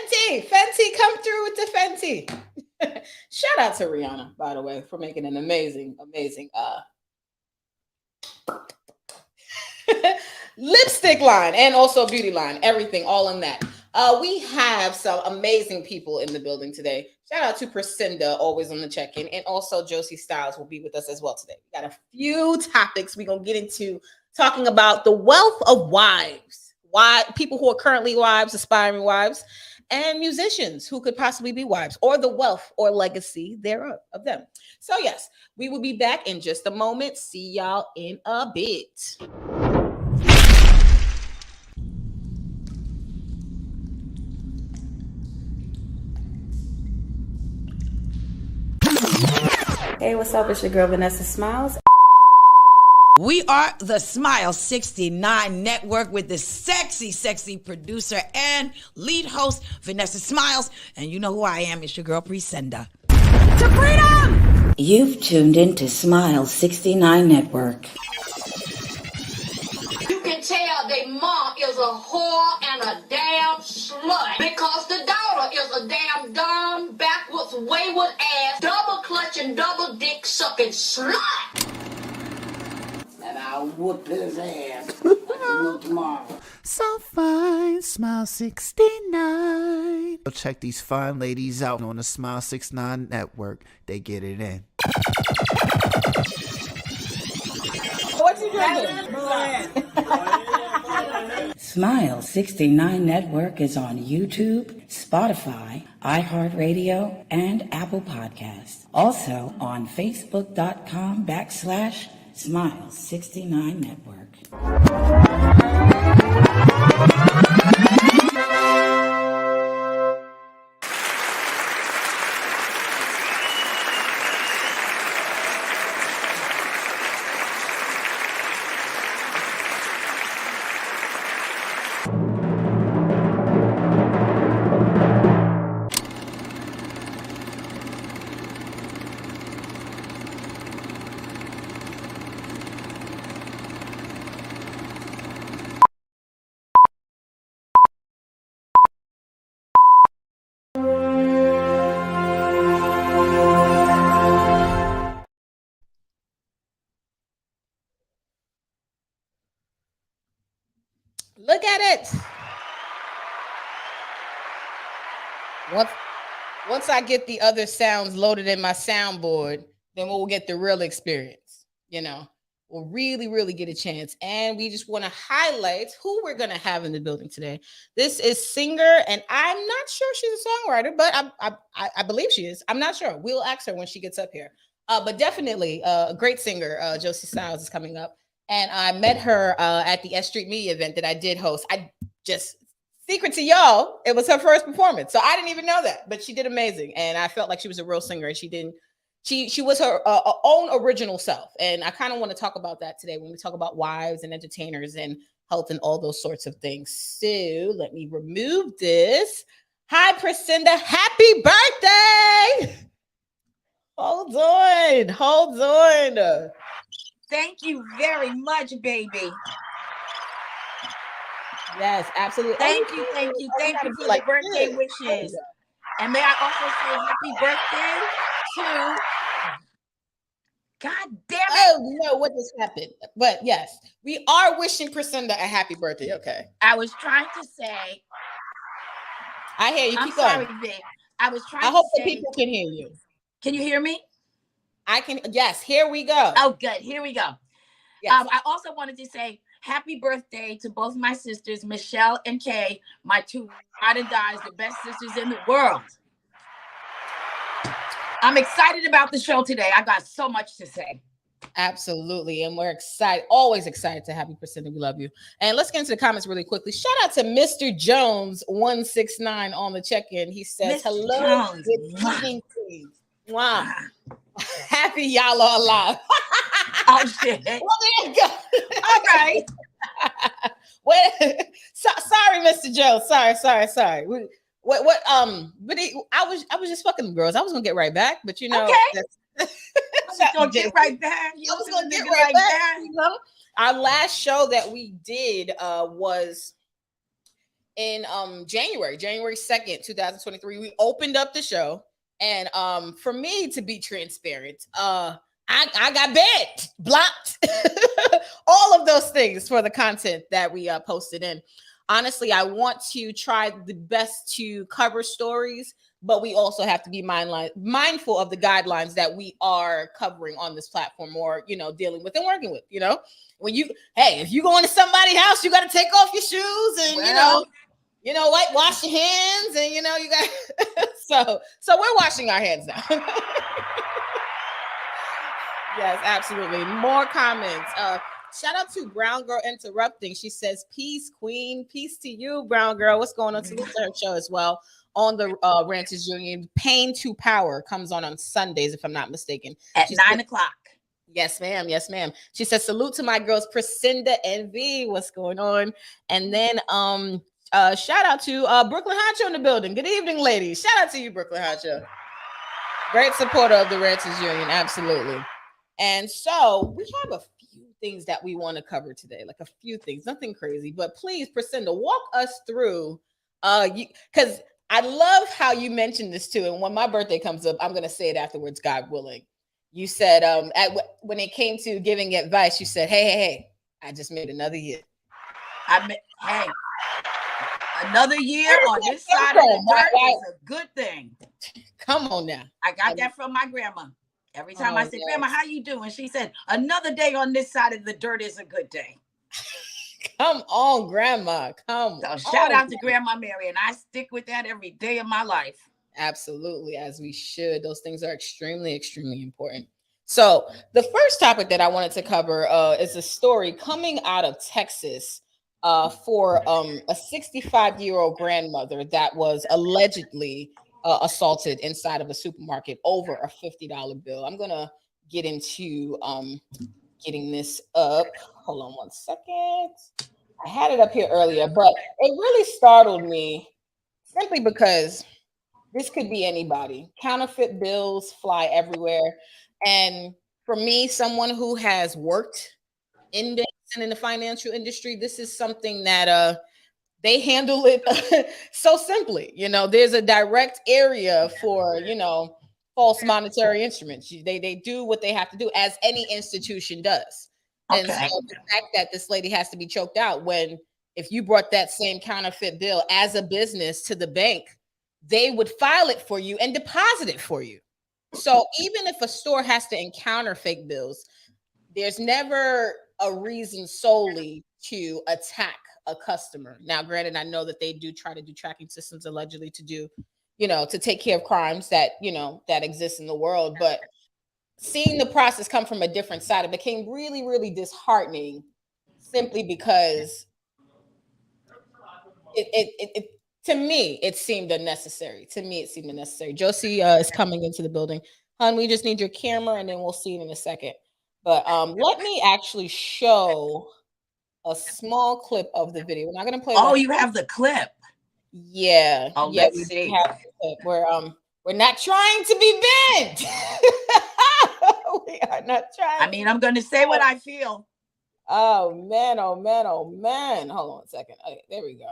Fenty, come through with the Fenty. Shout out to Rihanna, by the way, for making an amazing lipstick line and also beauty line, everything all in that. We have some amazing people in the building today. Shout out to Priscinda, always on the check-in, and also Jozey Stylez will be with us as well today. We got a few topics we're gonna get into, talking about the wealth of wives, why people who are currently wives, aspiring wives, and musicians who could possibly be wives, or the wealth or legacy thereof of them. So yes, we will be back in just a moment. See y'all in a bit. Hey, what's up? It's your girl Vanessa Smilez. We are the Smilez69 Network with the sexy producer and lead host, Vanessa Smilez. And you know who I am. It's your girl, Priscinda. To freedom! You've tuned into Smilez69 Network. You can tell their mom is a whore and a damn slut because the daughter is a damn dumb, backwards, wayward ass, double clutching, double dick sucking slut. And I'll whoop his ass tomorrow. So fine, Smilez69. Go check these fine ladies out on the Smilez69 Network. They get it in. What you drinking? Smilez69 Network is on YouTube, Spotify, iHeartRadio, and Apple Podcasts. Also on Facebook.com/Smilez69 Network. Look at it. Once I get the other sounds loaded in my soundboard, then we'll get the real experience. You know, we'll really get a chance. And we just want to highlight who we're going to have in the building today. This is singer, and I'm not sure she's a songwriter, but I believe she is. I'm not sure. We'll ask her when she gets up here. But definitely a great singer. Jozey Stylez is coming up. And I met her at the S Street Media event that I did host. I just, secret to y'all, it was her first performance. So I didn't even know that, but she did amazing. And I felt like she was a real singer, and she was her own original self. And I kind of want to talk about that today when we talk about wives and entertainers and health and all those sorts of things. So let me remove this. Hi, Priscinda. Happy birthday. Hold on. Thank you very much, baby. Yes, absolutely. Thank you for the birthday wishes. And may I also say happy birthday to... God damn it. Oh, no, what just happened? But yes, we are wishing Priscinda a happy birthday. Okay. I was trying to say... I hear you. I'm Keep sorry, going. Vic. I hope the people can hear you. Can you hear me? I can. Yes, here we go. Oh, good. Here we go. Yes. I also wanted to say happy birthday to both my sisters, Michelle and Kay, my two ride and dies, the best sisters in the world. I'm excited about the show today. I got so much to say. Absolutely. And we're excited, always excited to have you, Priscinda. We love you. And let's get into the comments really quickly. Shout out to Mr. Jones 169 on the check-in. He says, Mr. hello, Jones. good evening, please. Wow. Happy y'all are alive. Oh, shit. Well, there you go. All right. Well, sorry, Mr. Jones. Sorry. But I was just fucking them girls. I was gonna get right back, but you know, okay. I was gonna get right back. I was gonna get right back. You know? Our last show that we did was in January 2nd, 2023. We opened up the show, and for me to be transparent, I got banned, blocked, all of those things for the content that we posted in. Honestly, I want to try the best to cover stories, but we also have to be mindful of the guidelines that we are covering on this platform, or dealing with and working with. When if you go into somebody's house, you got to take off your shoes and wash your hands, and you got so we're washing our hands now. Yes, absolutely. More comments. Shout out to Brown Girl Interrupting. She says, peace, queen. Peace to you, Brown Girl. What's going on? Salute to her show as well on the Ranters Union. Pain to Power comes on Sundays, if I'm not mistaken. At 9 o'clock. Yes, ma'am. Yes, ma'am. She says, salute to my girls, Priscinda and V. What's going on? And then shout out to Brooklyn Honcho in the building. Good evening, ladies. Shout out to you, Brooklyn Honcho. Great supporter of the Ranters Union. Absolutely. And so we have a few things that we want to cover today, like a few things, nothing crazy, but please, Priscinda, walk us through, because I love how you mentioned this too. And when my birthday comes up, I'm going to say it afterwards, God willing. You said, when it came to giving advice, you said, hey, I just made another year. Another year on this side of the dirt is a good thing. Come on now. I got that from my grandma. Every time I said, Grandma, how you doing? She said, another day on this side of the dirt is a good day. Come on, Grandma. Come on. So shout out to Grandma Mary, and I stick with that every day of my life. Absolutely, as we should. Those things are extremely, extremely important. So the first topic that I wanted to cover is a story coming out of Texas for a 65-year-old grandmother that was allegedly assaulted inside of a supermarket over a $50 bill. I'm gonna get into getting this up. Hold on one second. I had it up here earlier, but it really startled me simply because this could be anybody. Counterfeit bills fly everywhere. And for me, someone who has worked in the financial industry, this is something that they handle it so simply. There's a direct area for, false monetary instruments. They do what they have to do, as any institution does. Okay. And so the fact that this lady has to be choked out if you brought that same counterfeit bill as a business to the bank, they would file it for you and deposit it for you. So even if a store has to encounter fake bills, there's never a reason solely to attack a customer. Now, granted, I know that they do try to do tracking systems allegedly to do, to take care of crimes that, that exist in the world. But seeing the process come from a different side, it became really, really disheartening simply because to me, it seemed unnecessary. Jozey is coming into the building. Hon, we just need your camera and then we'll see it in a second. But let me actually show a small clip of the video. We're not going to play. Oh, you have the clip. Yeah. Oh, yeah, let's see. We're not trying to be banned. We are not trying. I mean, I'm going to say what I feel. Oh man. Hold on a second. Okay, there we go.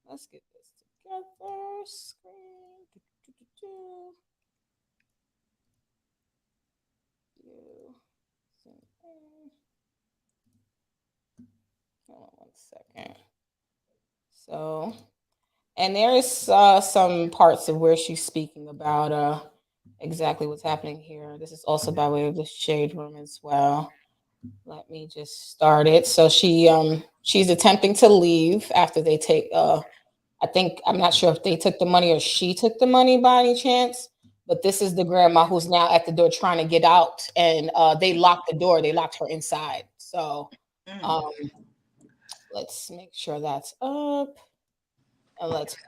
Let's get this together. Screen. Hold on one second. So, and there is some parts of where she's speaking about exactly what's happening here. This is also by way of the shade room as well. Let me just start it. So she's attempting to leave after they take I'm not sure if they took the money or she took the money by any chance, but this is the grandma who's now at the door trying to get out, and they locked the door. They locked her inside. So let's make sure that's up. And let's go.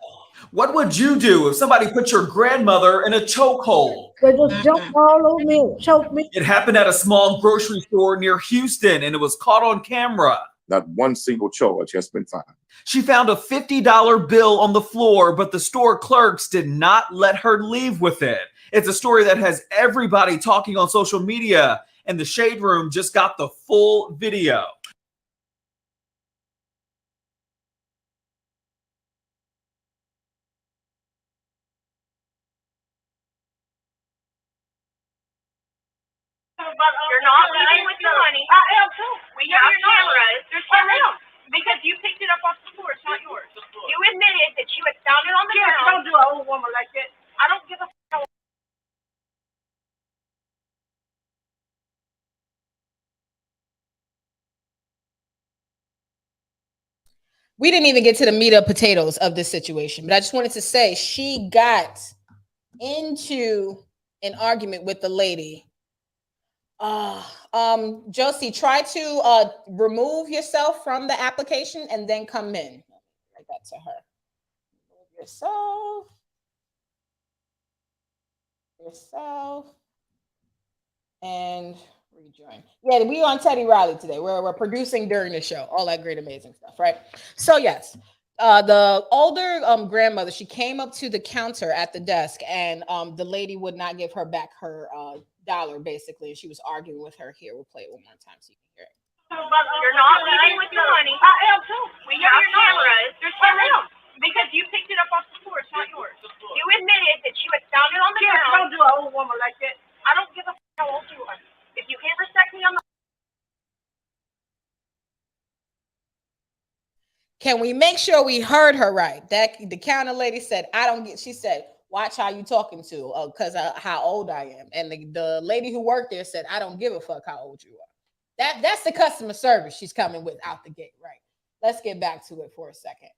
What would you do if somebody put your grandmother in a chokehold? They just jumped all over me and choked me. It happened at a small grocery store near Houston, and it was caught on camera. Not one single charge has been found. She found a $50 bill on the floor, but the store clerks did not let her leave with it. It's a story that has everybody talking on social media, and the Shade Room just got the full video. You're not leaving with your money. I am too. We have cameras. There's cameras. Because you picked it up off the floor. It's not yours. You admitted that you had found it on the ground. Don't do an old woman like that. I don't give a f***. We didn't even get to the meat of potatoes of this situation, but I just wanted to say she got into an argument with the lady. Jozey, try to remove yourself from the application and then come in. Write that to her. Remove yourself, and rejoin. Yeah, we on Teddy Riley today. We're producing during the show, all that great, amazing stuff, right? So yes, the older grandmother, she came up to the counter at the desk, and the lady would not give her back her dollar, basically, and she was arguing with her. Here, we'll play it one more time so you can hear it. You're not leaving with your money. I am too. We have cameras. There's cameras. Because you picked it up off the floor. It's not yours. You admitted that you had found it on the ground. Don't do an old woman like that. I don't give a f*** how old you are. If you can't respect me, I'm not. Can we make sure we heard her right? That the counter lady said, I don't get, she said, watch how you talking to, because how old I am. And the lady who worked there said, I don't give a fuck how old you are. That's the customer service she's coming with out the gate, right? Let's get back to it for a second.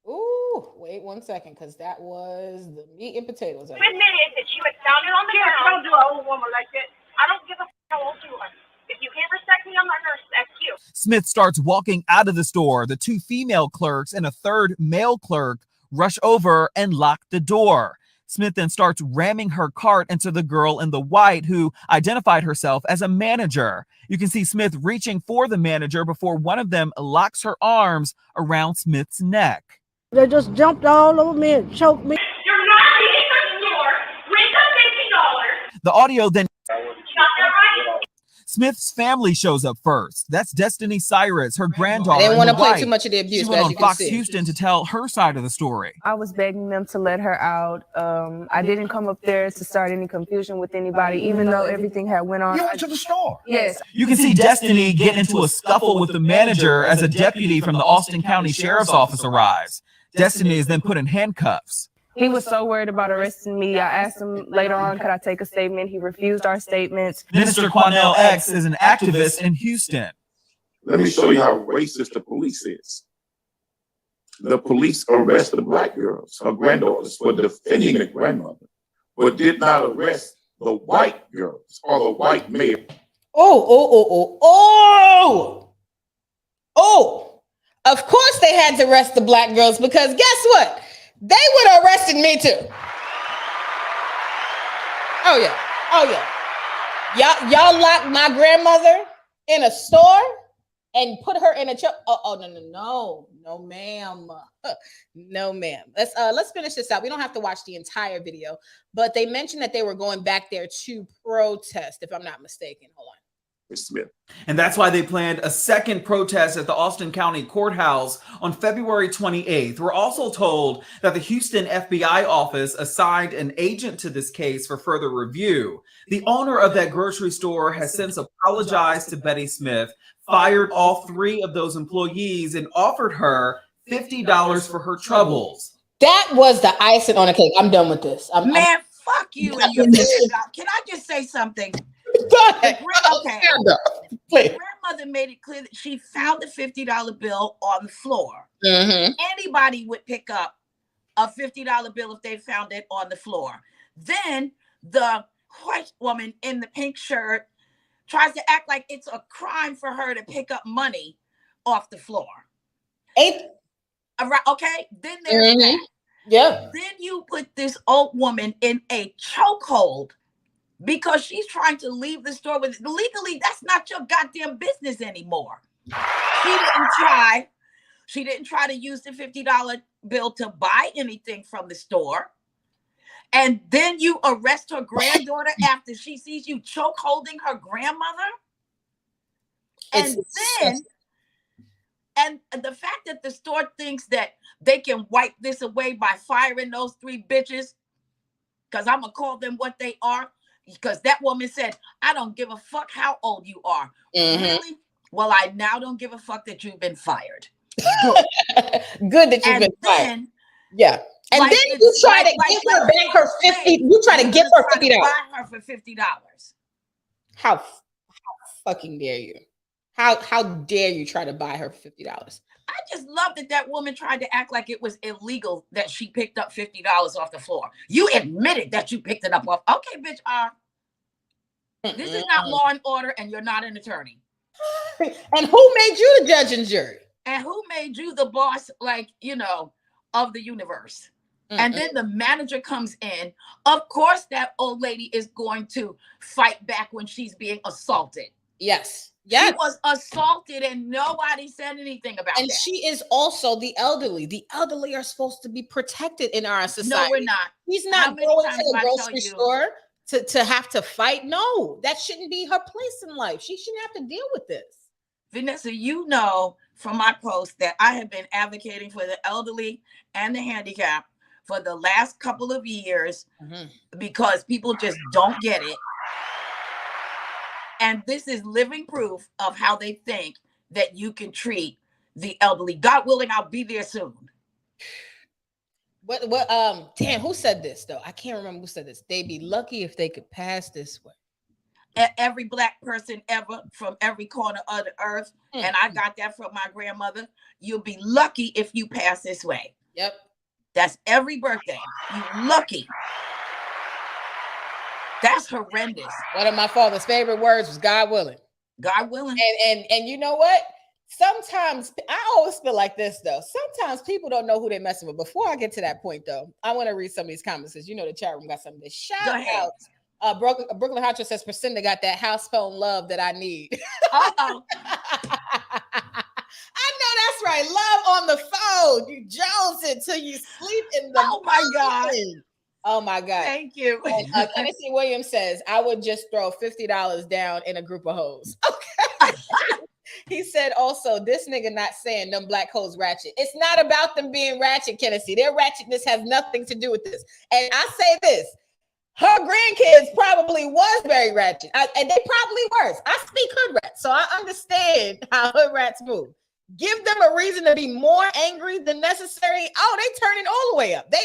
Ooh, wait 1 second, because that was the meat and potatoes. You admitted that you had found it on the ground. Don't do an old woman like that. I don't give a f*** how old you are. If you can't respect me, I'm not going to respect you. Smith starts walking out of the store. The two female clerks and a third male clerk rush over and lock the door. Smith then starts ramming her cart into the girl in the white, who identified herself as a manager. You can see Smith reaching for the manager before one of them locks her arms around Smith's neck. They just jumped all over me and choked me. You're not leaving the store with the $50. The audio then... Got that right? Smith's family shows up first. That's Destiny Cyrus, her granddaughter. I didn't want to play white. too much of the abuse. She went as on you can Fox see. Houston to tell her side of the story. I was begging them to let her out. I didn't come up there to start any confusion with anybody, even though everything had went on. You went to the store? Yes. You can see Destiny get into a scuffle with the manager as a deputy from the Austin County Sheriff's Office arrives. Destiny is then put in handcuffs. He was so worried about arresting me. I asked him later on, could I take a statement? He refused our statements. Minister Quanell X is an activist in Houston. Let me show you how racist the police is. The police arrested black girls, her granddaughters, for defending the grandmother, but did not arrest the white girls or the white male. Of course they had to arrest the black girls, because guess what? They would have arrested me too. Oh yeah. Y'all locked my grandmother in a store and put her in a choke. No, ma'am. No, ma'am. Let's finish this out. We don't have to watch the entire video, but they mentioned that they were going back there to protest, if I'm not mistaken. Hold on. Smith. And that's why they planned a second protest at the Austin County Courthouse on February 28th. We're also told that the Houston FBI office assigned an agent to this case for further review. The owner of that grocery store has since apologized to Betty Smith, fired all three of those employees, and offered her $50 for her troubles. That was the icing on the cake. I'm done with this. Man, fuck you and your $50. Can I just say something? Go ahead. Okay. The grandmother made it clear that she found the $50 bill on the floor. Mm-hmm. Anybody would pick up a $50 bill if they found it on the floor. Then the white woman in the pink shirt tries to act like it's a crime for her to pick up money off the floor. Okay, then there's that. Yeah. Then you put this old woman in a chokehold because she's trying to leave the store with legally. That's not your goddamn business anymore. She didn't try to use the $50 bill to buy anything from the store. And then you arrest her granddaughter after she sees you choke holding her grandmother. And the fact that the store thinks that they can wipe this away by firing those three bitches, because I'm gonna call them what they are. Because that woman said, I don't give a fuck how old you are. Really? Well, I now don't give a fuck that you've been fired. Good. Good that you've been fired. Yeah. And like, then you try to give her back her 50. You try to give her $50. Buy her for $50. How fucking dare you? How dare you try to buy her for $50? I just love that woman tried to act like it was illegal that she picked up $50 off the floor. You admitted that you picked it up off. Okay, bitch. This is not Law and Order, and you're not an attorney. And who made you the judge and jury? And who made you the boss, like, you know, of the universe? And then the manager comes in. Of course, that old lady is going to fight back when she's being assaulted. Yes. She was assaulted and nobody said anything about and that. She is also the elderly. The elderly are supposed to be protected in our society. No, we're not. He's not going to the grocery store to have to fight. No, that shouldn't be her place in life. She shouldn't have to deal with this. Vanessa, you know from my post that I have been advocating for the elderly and the handicapped for the last couple of years because people just don't get it. And this is living proof of how they think that you can treat the elderly. God willing, I'll be there soon. Damn, who said this though? I can't remember who said this. They'd be lucky if they could pass this way. Every Black person ever from every corner of the earth. And I got that from my grandmother. You'll be lucky if you pass this way. Yep. That's every birthday. You lucky. That's horrendous. One of my father's favorite words was God willing. God willing. And you know what? Sometimes I always feel like this though. Sometimes people don't know who they're messing with. Before I get to that point though, I want to read some of these comments. You know the chat room got some of this. Shout out. Brooklyn Hotcha says Priscilla got that house phone love that I need. Uh-oh. I know that's right. Love on the phone. You Jones until you sleep in the Oh my God. Thank you. And, Tennessee Williams says, I would just throw $50 down in a group of hoes. Okay. He said also, this nigga not saying them black hoes ratchet. It's not about them being ratchet, Tennessee. Their ratchetness has nothing to do with this. And I say this, her grandkids probably was very ratchet. And they probably were. I speak hood rats, so I understand how hood rats move. Give them a reason to be more angry than necessary. Oh, they turning all the way up. They,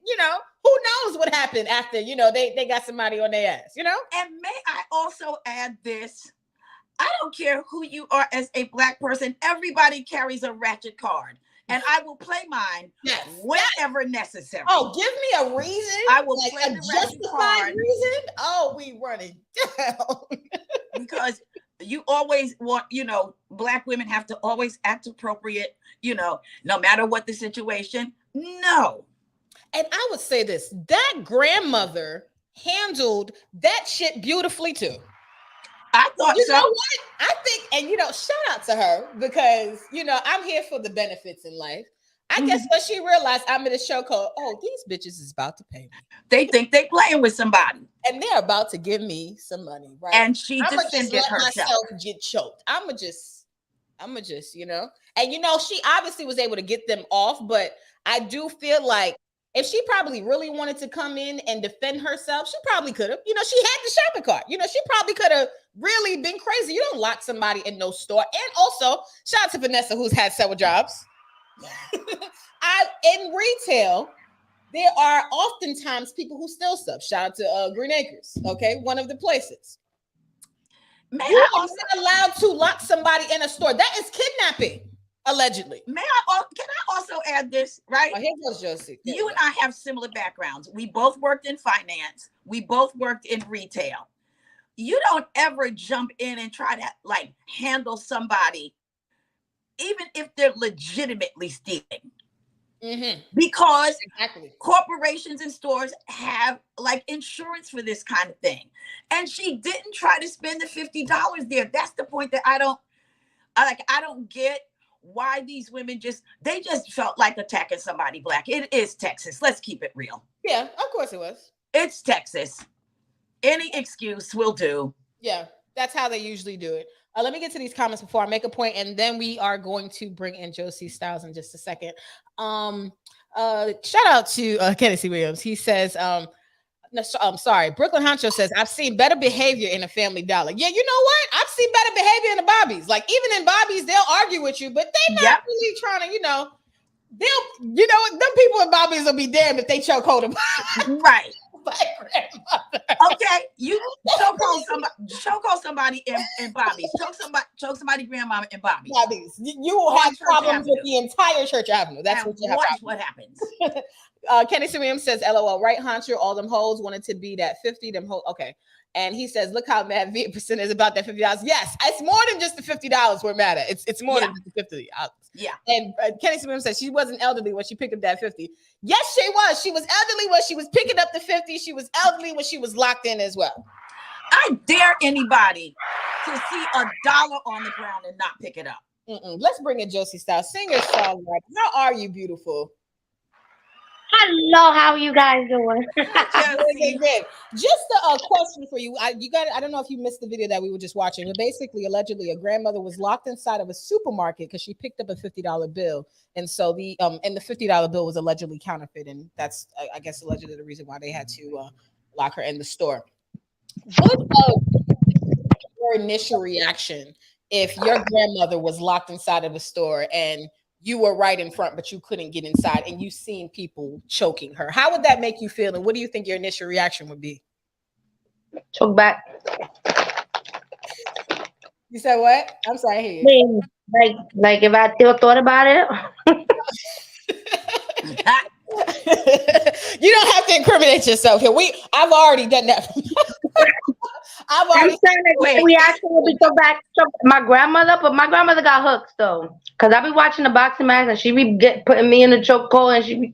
you know, who knows what happened after, you know, they got somebody on their ass, you know? And may I also add this? I don't care who you are as a black person. Everybody carries a ratchet card. And I will play mine whenever necessary. Oh, give me a reason. I will play the ratchet card. Reason? Oh, we running down. Because you always want, you know, black women have to always act appropriate, you know, no matter what the situation. No. And I would say this, that grandmother handled that shit beautifully too. I thought you so. know what? I think, and you know, shout out to her because, you know, I'm here for the benefits in life. I guess when she realized I'm in a show called, oh, these bitches is about to pay me. They think they playing with somebody. And they're about to give me some money, right? And she defended herself. Myself get choked. I'ma just, you know. And you know, she obviously was able to get them off, but I do feel like if she probably really wanted to come in and defend herself, she probably could have. You know, she had the shopping cart. You know, she probably could have really been crazy. You don't lock somebody in no store. And also, shout out to Vanessa, who's had several jobs. In retail, there are oftentimes people who steal stuff. Shout out to Green Acres, okay, one of the places. You are not allowed to lock somebody in a store. That is kidnapping, allegedly. Can I also add this, right? Oh, here goes Jozey. You and I have similar backgrounds. We both worked in finance. We both worked in retail. You don't ever jump in and try to like handle somebody, even if they're legitimately stealing. Because corporations and stores have like insurance for this kind of thing. And she didn't try to spend the $50 there. That's the point that I don't get why these women just felt like attacking somebody black. It is Texas. Let's keep it real. Yeah, of course it was. It's Texas. Any excuse will do. Yeah, that's how they usually do it. Let me get to these comments before I make a point, and then we are going to bring in Jozey Stylez in just a second. Shout out to Tennessee Williams. He says, I'm sorry. Brooklyn Honcho says, I've seen better behavior in a Family Dollar. Yeah, you know what? I've seen better behavior in the Bobbies. Like, even in Bobbies, they'll argue with you, but they're not really trying to, them people in Bobbies will be damned if they chokehold them. Right. Okay, you chokehold somebody in Bobbies. Choke somebody grandmama in Bobbies. You will have problems with the entire Church Avenue. That's what you have. Watch what happens. Kenny Siriam says, LOL, right, Honcho, all them hoes wanted to be that 50, them hoes. Okay. And he says, look how mad Viet% is about that $50. Yes, it's more than just the $50 we're mad at. It's more than just the $50. Yeah. And Kenny Siriam says she wasn't elderly when she picked up that 50. Yes, she was. She was elderly when she was picking up the 50. She was elderly when she was locked in as well. I dare anybody to see $1 on the ground and not pick it up. Let's bring in Jozey Stylez, singer-songwriter. How are you, beautiful? Hello, how are you guys doing? Good. Just a question for you. I don't know if you missed the video that we were just watching, but basically, allegedly, a grandmother was locked inside of a supermarket because she picked up a $50 bill, and so the $50 bill was allegedly counterfeit, and that's, I guess, allegedly the reason why they had to lock her in the store. What was your initial reaction if your grandmother was locked inside of a store and you were right in front, but you couldn't get inside, and you seen people choking her? How would that make you feel? And what do you think your initial reaction would be? Choke back. You said what? I'm sorry, I hear you. Like if I still thought about it. You don't have to incriminate yourself here. I've already done that. I'm saying that reaction will be go back to my grandmother, but my grandmother got hooked though. Cause I be watching the boxing match and she be putting me in the chokehold, and she be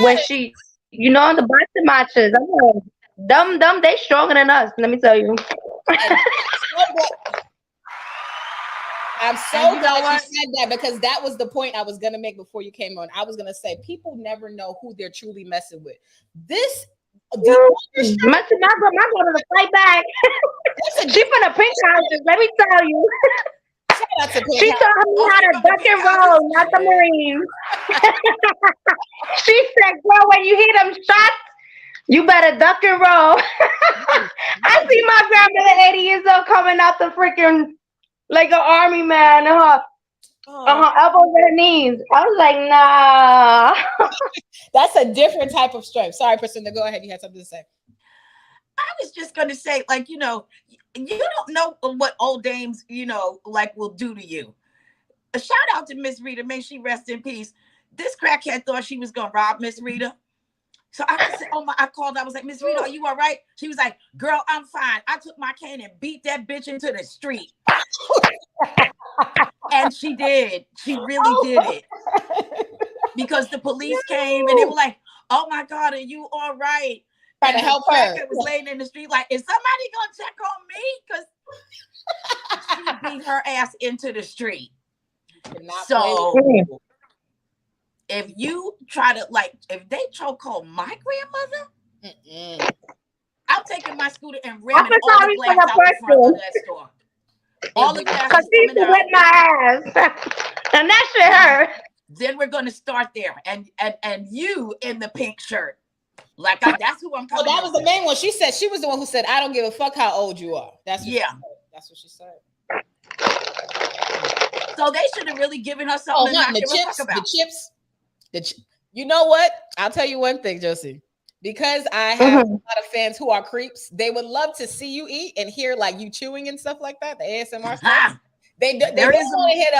when she, the boxing matches. I'm like, they stronger than us. Let me tell you. I'm so glad you said that, because that was the point I was gonna make before you came on. I was gonna say people never know who they're truly messing with. My grandmother to fight back. She from the pink houses, let me tell you. She taught me how to duck and roll, not the Marines. She said, girl, when you hear them shots, you better duck and roll. I see my grandmother 80 years old coming out the freaking like an army man, her elbows and her knees. I was like, nah. That's a different type of strength. Sorry, Priscilla, go ahead. You had something to say. I was just going to say, like, you don't know what old dames, will do to you. A shout out to Miss Rita. May she rest in peace. This crackhead thought she was going to rob Miss Rita. So I called. I was like, Miss Rita, are you all right? She was like, girl, I'm fine. I took my cane and beat that bitch into the street. And she did. She really did it. Because the police came and they were like, oh my God, are you all right? Trying to help her. Was laying in the street like, is somebody gonna check on me? Because she beat her ass into the street. So if you try to, if they chokehold my grandmother, I'm taking my scooter and ramming all the glass out the front of that store. All the glass. Because she used to whip my ass. And that shit hurt. Then we're going to start there. And you in the pink shirt. That's who I'm coming. That was the main one. She said, she was the one who said, I don't give a fuck how old you are. That's what she said. So they should have really given her something to not give a fuck about. The chips. You know what? I'll tell you one thing, Jozey. Because I have a lot of fans who are creeps, they would love to see you eat and hear you chewing and stuff like that. The ASMR stuff. They don't want to hear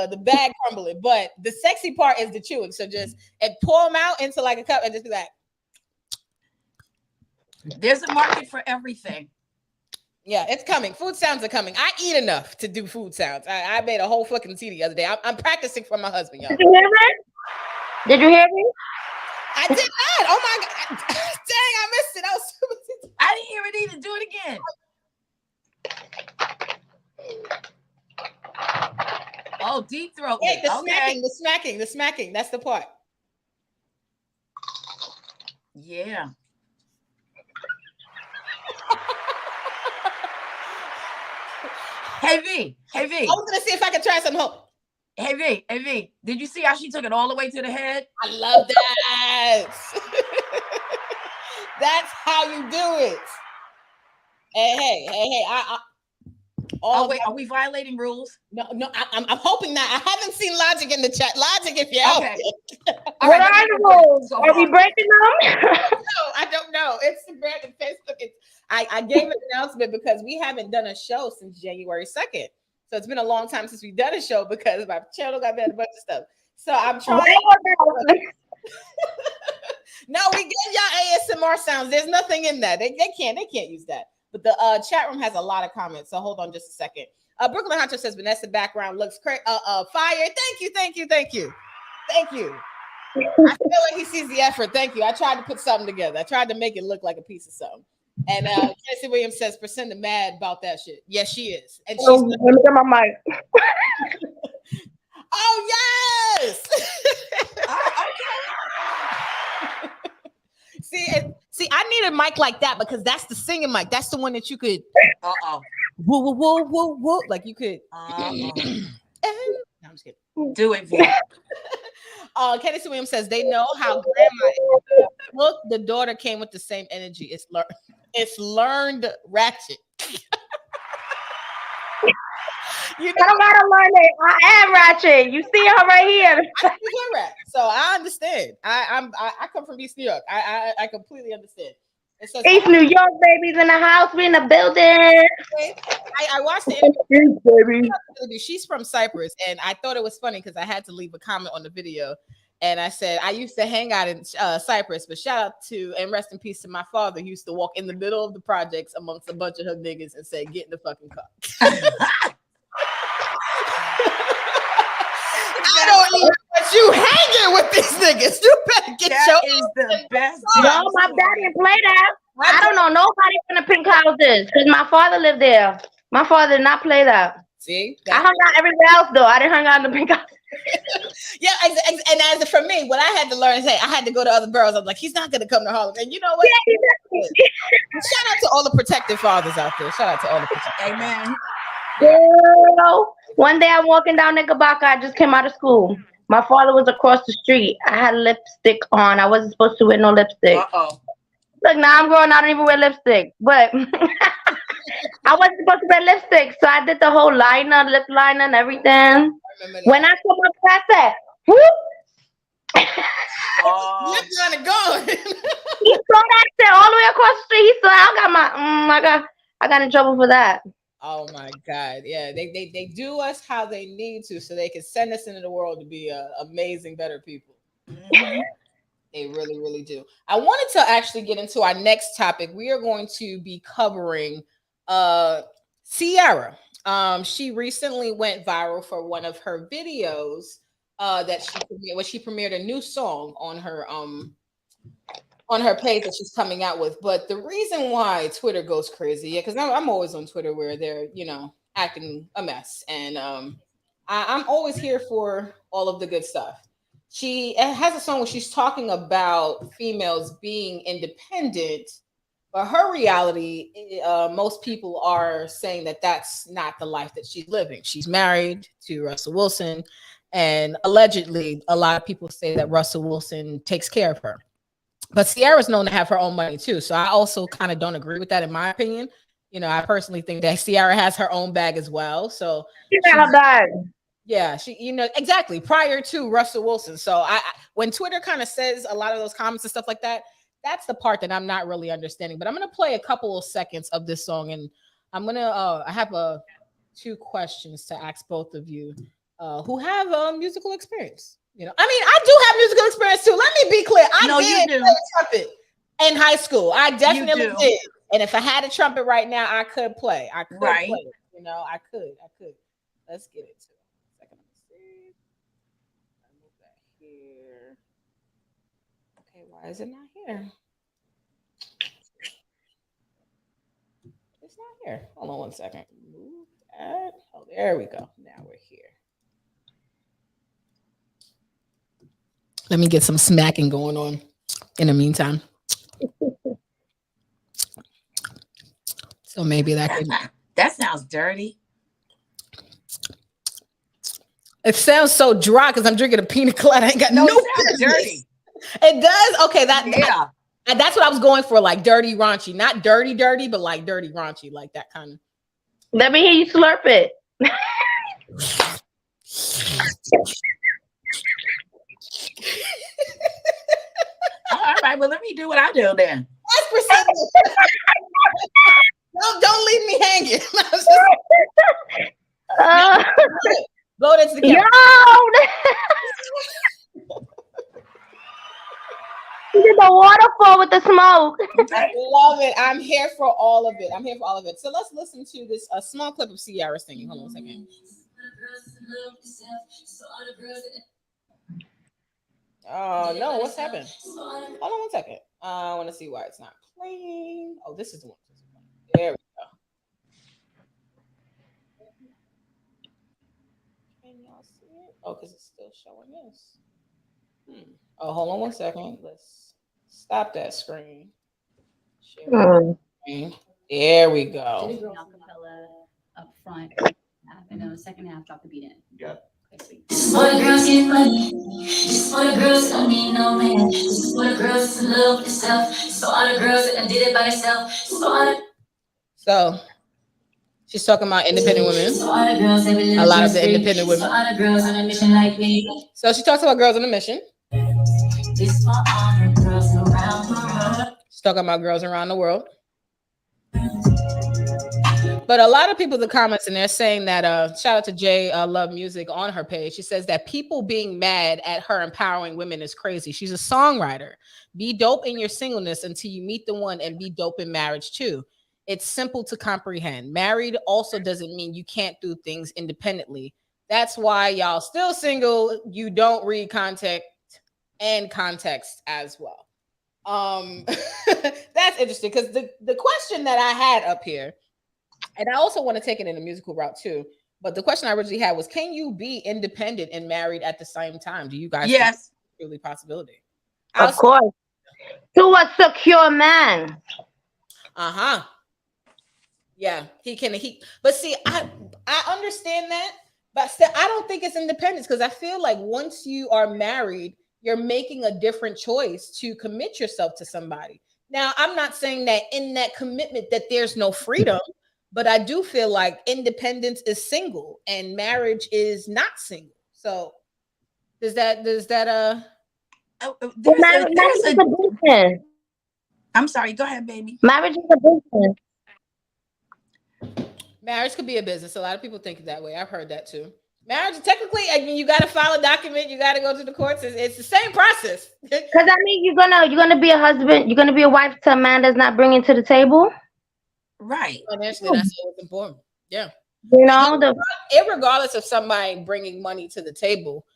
the bag crumbling, but the sexy part is the chewing. So just pour them out into a cup and just be like. There's a market for everything. Yeah, it's coming. Food sounds are coming. I eat enough to do food sounds. I made a whole fucking tea the other day. I'm practicing for my husband, y'all. Did you hear me? Did you hear me? I did not. Oh my God. Dang, I missed it. I didn't hear it either. Do it again. Oh, deep throat. Wait, the smacking. That's the part. Yeah. Hey V. I was gonna see if I could try some home. Hey V. Did you see how she took it all the way to the head? I love that. That's how you do it. Hey, Wait, are we violating rules? No, I'm hoping not. I haven't seen Logic in the chat. Logic, if you're Okay. What are the rules? Are we breaking them? I don't know. Instagram and Facebook. I gave an announcement because we haven't done a show since January 2nd. So it's been a long time since we've done a show because my channel got banned a bunch of stuff. So I'm trying. No, we gave y'all ASMR sounds. There's nothing in that. They can't use that. But the chat room has a lot of comments. So hold on just a second. Brooklyn Hunter says Vanessa background looks fire. Thank you. I feel like he sees the effort. Thank you. I tried to put something together. I tried to make it look like a piece of something. And Casey Williams says Priscilla mad about that shit. Yes, she is. And she's let me get my mic. Oh yes. Okay. See, I need a mic like that because that's the singing mic. That's the one that you could. Whoa. Like you could. No, I'm just kidding. Do it. Kennedy Williams says they know how grandma is. Look, the daughter came with the same energy. It's learned ratchet. You know, I don't gotta learn it. I am ratchet. You see her right here. So I understand. I come from East New York. I completely understand. East New York, babies in the house. We in the building. I watched the interview. Baby. She's from Cyprus, and I thought it was funny because I had to leave a comment on the video. And I said, I used to hang out in Cyprus, but shout out to, and rest in peace to my father, who used to walk in the middle of the projects amongst a bunch of her niggas and say, get in the fucking car. I don't even want you hanging with these niggas. You better get that is the best. No, my dad didn't play that. I don't know nobody from the pink houses because my father lived there. My father did not play that. See? I hung out everywhere else, though. I didn't hang out in the pink house. Yeah, and as for me, what I had to learn is, hey, I had to go to other boroughs. I'm like, he's not going to come to Harlem. And you know what? Yeah, shout out to all the protective fathers out there. Shout out to all the protective. Amen. Girl, one day I'm walking down Knickerbocker. I just came out of school. My father was across the street. I had lipstick on. I wasn't supposed to wear no lipstick. Look, now I'm growing. I don't even wear lipstick. But I wasn't supposed to wear lipstick. So I did the whole liner, lip liner and everything. When I come up past that, whoop. Lip liner gone. He saw that shit all the way across the street. He saw I got in trouble for that. Oh my God. Yeah, they do us how they need to so they can send us into the world to be amazing, better people. Mm-hmm. They really, really do. I wanted to actually get into our next topic. We are going to be covering Ciara. She recently went viral for one of her videos that she premiered a new song on her page that she's coming out with. But the reason why Twitter goes crazy, because I'm always on Twitter where they're, acting a mess. And I'm always here for all of the good stuff. She has a song where she's talking about females being independent, but her reality, most people are saying that that's not the life that she's living. She's married to Russell Wilson, and allegedly, a lot of people say that Russell Wilson takes care of her. But Ciara's known to have her own money too. So I also kind of don't agree with that in my opinion. I personally think that Ciara has her own bag as well. So she's got a bag. Yeah, she, exactly, prior to Russell Wilson. So when Twitter kind of says a lot of those comments and stuff like that, that's the part that I'm not really understanding. But I'm going to play a couple of seconds of this song. And I'm going to, I have two questions to ask both of you who have musical experience. I do have musical experience too. Let me be clear. I did play trumpet in high school. I definitely did. And if I had a trumpet right now, I could play. I could play. I could. Let's get into it. Second, let me see. I move that here. Okay, why is it not here? It's not here. Hold on one second. Move that. Oh, there we go. Now we're here. Let me get some smacking going on in the meantime. So maybe that sounds dirty. It sounds so dry because I'm drinking a pina colada. I ain't got no it sounds dirty. It does? Okay, And that's what I was going for, like dirty raunchy, not dirty, but like dirty raunchy, like that kind of. Let me hear you slurp it. All right, well, let me do what I do then. Don't leave me hanging. Go into the camera. You did the waterfall with the smoke. I love it. I'm here for all of it. So let's listen to this a small clip of Ciara singing. Hold on a second. Oh no, what's happened? Hold on one second. I want to see why it's not playing. Oh, this is the one. There we go. Can y'all see it? Oh, because it's still showing this. Oh, hold on one second. Let's stop that screen. Share screen. There we go. Did a girl acapella up front, and then the second half drop the beat in. Yeah. Just for the girls get money. Just for the girls that don't need no man. Just for the girls that's in love with herself. Just for all the girls that did it by herself. Just for all the. So she's talking about independent women. A lot of the independent women. For all the girls on a mission like me. So she talks about girls on a mission. This for all the girls around the world. She's talking about girls around the world. But a lot of people in the comments, and they're saying that shout out to Jay Love Music on her page. She says that people being mad at her empowering women is crazy. She's a songwriter. Be dope in your singleness until you meet the one, and be dope in marriage too. It's simple to comprehend. Married also doesn't mean you can't do things independently. That's why y'all still single. You don't read context and context as well. That's interesting, because the question that I had up here, and I also want to take it in a musical route too, but the question I originally had was, can you be independent and married at the same time? Do you guys think that's really a possibility? Of course. To a secure man. Yeah, but see, I understand that, but still, I don't think it's independence, because I feel like once you are married, you're making a different choice to commit yourself to somebody. Now, I'm not saying that in that commitment that there's no freedom, but I do feel like independence is single and marriage is not single. So does that I'm sorry, go ahead, baby. Marriage is a business. Marriage could be a business. A lot of people think that way. I've heard that too. Marriage, technically, I mean, you got to file a document. You got to go to the courts. It's the same process. Because I mean, you're gonna be a husband. You're gonna be a wife to a man that's not bringing to the table. Right. Financially, that's what's important. Yeah. You know, regardless of somebody bringing money to the table,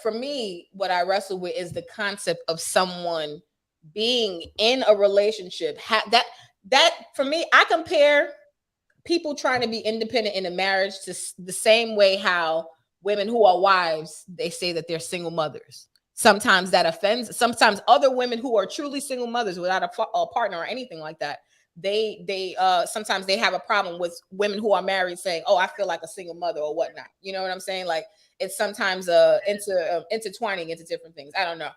for me, what I wrestle with is the concept of someone being in a relationship. That for me, I compare people trying to be independent in a marriage to the same way how women who are wives, they say that they're single mothers. Sometimes that offends. Sometimes other women who are truly single mothers without a partner or anything like that, they sometimes they have a problem with women who are married saying, "Oh, I feel like a single mother" or whatnot. You know what I'm saying? Like, it's sometimes intertwining into different things. I don't know.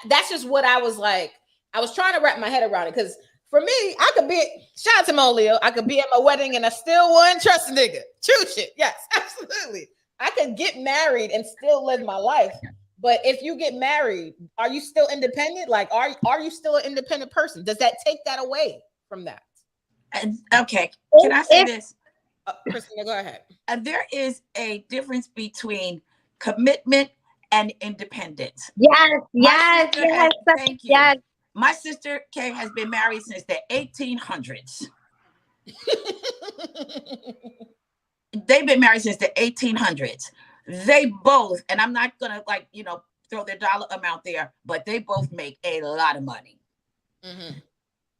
That's just what I was like. I was trying to wrap my head around it, because for me, I could be, shout out to Mo Leo, I could be at my wedding and I still wouldn't trust a nigga. True shit. Yes, absolutely. I could get married and still live my life. But if you get married, are you still independent? Like, are you still an independent person? Does that take that away from that? Okay. Can I say this? Christina, go ahead. There is a difference between commitment and independence. Yes. Thank you. Yes. My sister Kay has been married since the 1800s. They've been married since the 1800s. They both, and I'm not gonna throw their dollar amount there, but they both make a lot of money. Mm-hmm.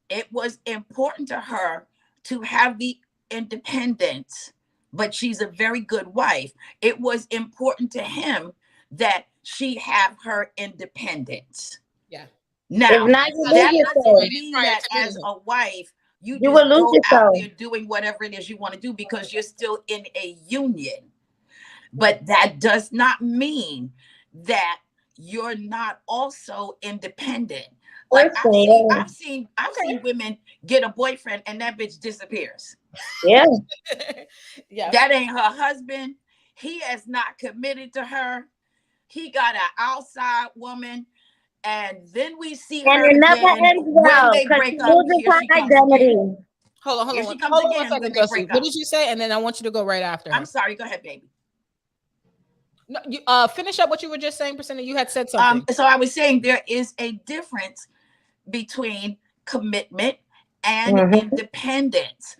It was important to her to have the independence, but she's a very good wife. It was important to him that she have her independence. Yeah. Now, that doesn't mean that as a wife, you will go out there doing whatever it is you want to do, because you're still in a union. But that does not mean that you're not also independent. Like Listen, I've seen women get a boyfriend and that bitch disappears. yeah. Yeah. That ain't her husband. He is not committed to her. He got an outside woman. And then we see And her it never again ends when well they because she break up. loses Here her she comes identity. again. Hold on Here she comes hold on again one second, when they Josey. break What up. did you say? And then I want you to go right after her. I'm sorry. Go ahead, baby. No, you finish up what you were just saying, Priscilla. You had said something. So I was saying there is a difference between commitment and independence.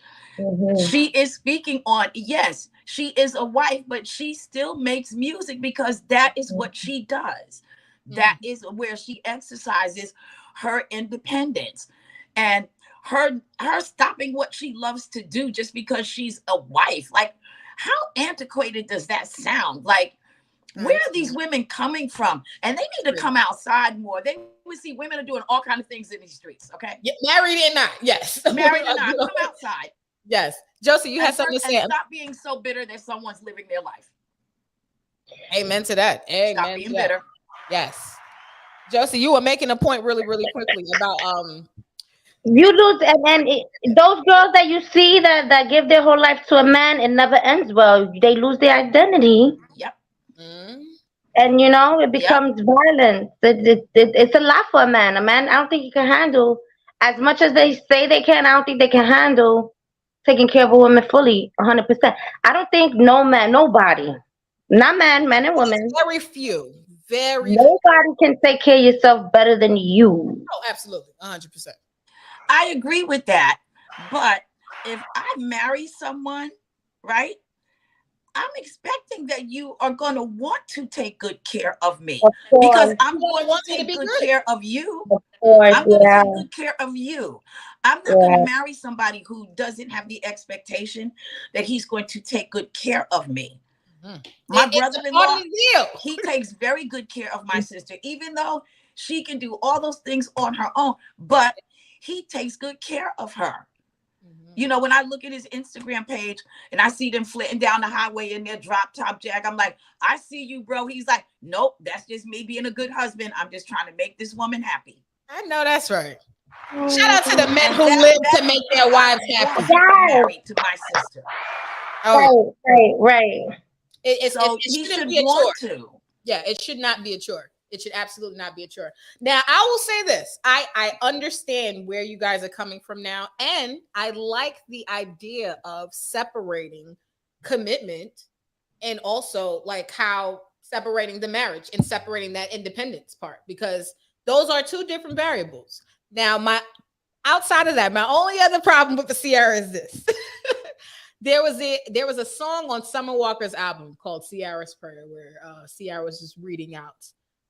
She is speaking on, yes, she is a wife, but she still makes music because that is what she does. That is where she exercises her independence. And her stopping what she loves to do just because she's a wife. Like, how antiquated does that sound? Like, where are these women coming from? And they need to come outside more. They would see women are doing all kinds of things in these streets. Okay, married or not, yes. Married or not, come outside. Yes, Josey, you had something to say. And stop being so bitter that someone's living their life. Amen to that. Amen. Stop being bitter. Yes, Josey, you were making a point really, really quickly about You lose, those girls that you see that give their whole life to a man, it never ends well. They lose their identity. Yep. And it becomes violence. It's a lot for a man. A man, I don't think he can handle as much as they say they can. I don't think they can handle taking care of a woman fully, 100%. I don't think nobody, not men and women. Very few. Nobody can take care of yourself better than you. Oh, absolutely, 100%. I agree with that. But if I marry someone, right, I'm expecting that you are going to want to take good care of me because I'm going to take good care of you. I'm going to take good care of you. I'm not going to marry somebody who doesn't have the expectation that he's going to take good care of me. My brother-in-law, he takes very good care of my sister, even though she can do all those things on her own, but he takes good care of her. When I look at his Instagram page and I see them flitting down the highway in their drop top jack, I'm like, I see you, bro. He's like, nope, that's just me being a good husband. I'm just trying to make this woman happy. I know that's right. Shout out to the men who live to make their wives happy. Married to my sister. Right. It he should be a want chore. to. Yeah, it should not be a chore. It should absolutely not be a chore. Now, I will say this. I understand where you guys are coming from now. And I like the idea of separating commitment and also like how separating the marriage and separating that independence part, because those are two different variables. Now, outside of that, my only other problem with the Ciara is this. There was a song on Summer Walker's album called Ciara's Prayer, where Ciara was just reading out.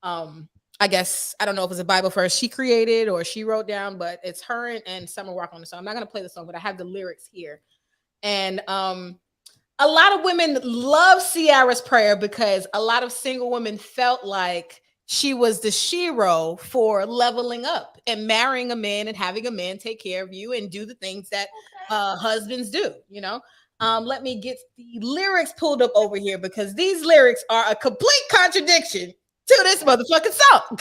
I guess, I don't know if it was a Bible verse she created or she wrote down, but it's her and Summer Walker on the song. I'm not going to play the song, but I have the lyrics here. And a lot of women love Ciara's Prayer because a lot of single women felt like she was the shero for leveling up and marrying a man and having a man take care of you and do the things that husbands do, Let me get the lyrics pulled up over here because these lyrics are a complete contradiction to this motherfucking song.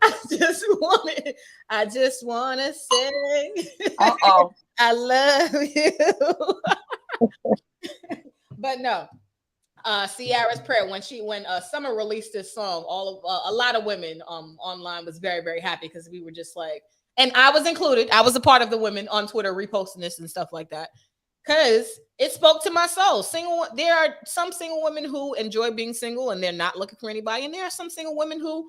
I just want to say, I love you. But no, Ciara's Prayer. When Summer released this song, a lot of women online was very, very happy because we were just like, and I was included. I was a part of the women on Twitter reposting this and stuff like that because it spoke to my soul. There are some single women who enjoy being single and they're not looking for anybody, and there are some single women who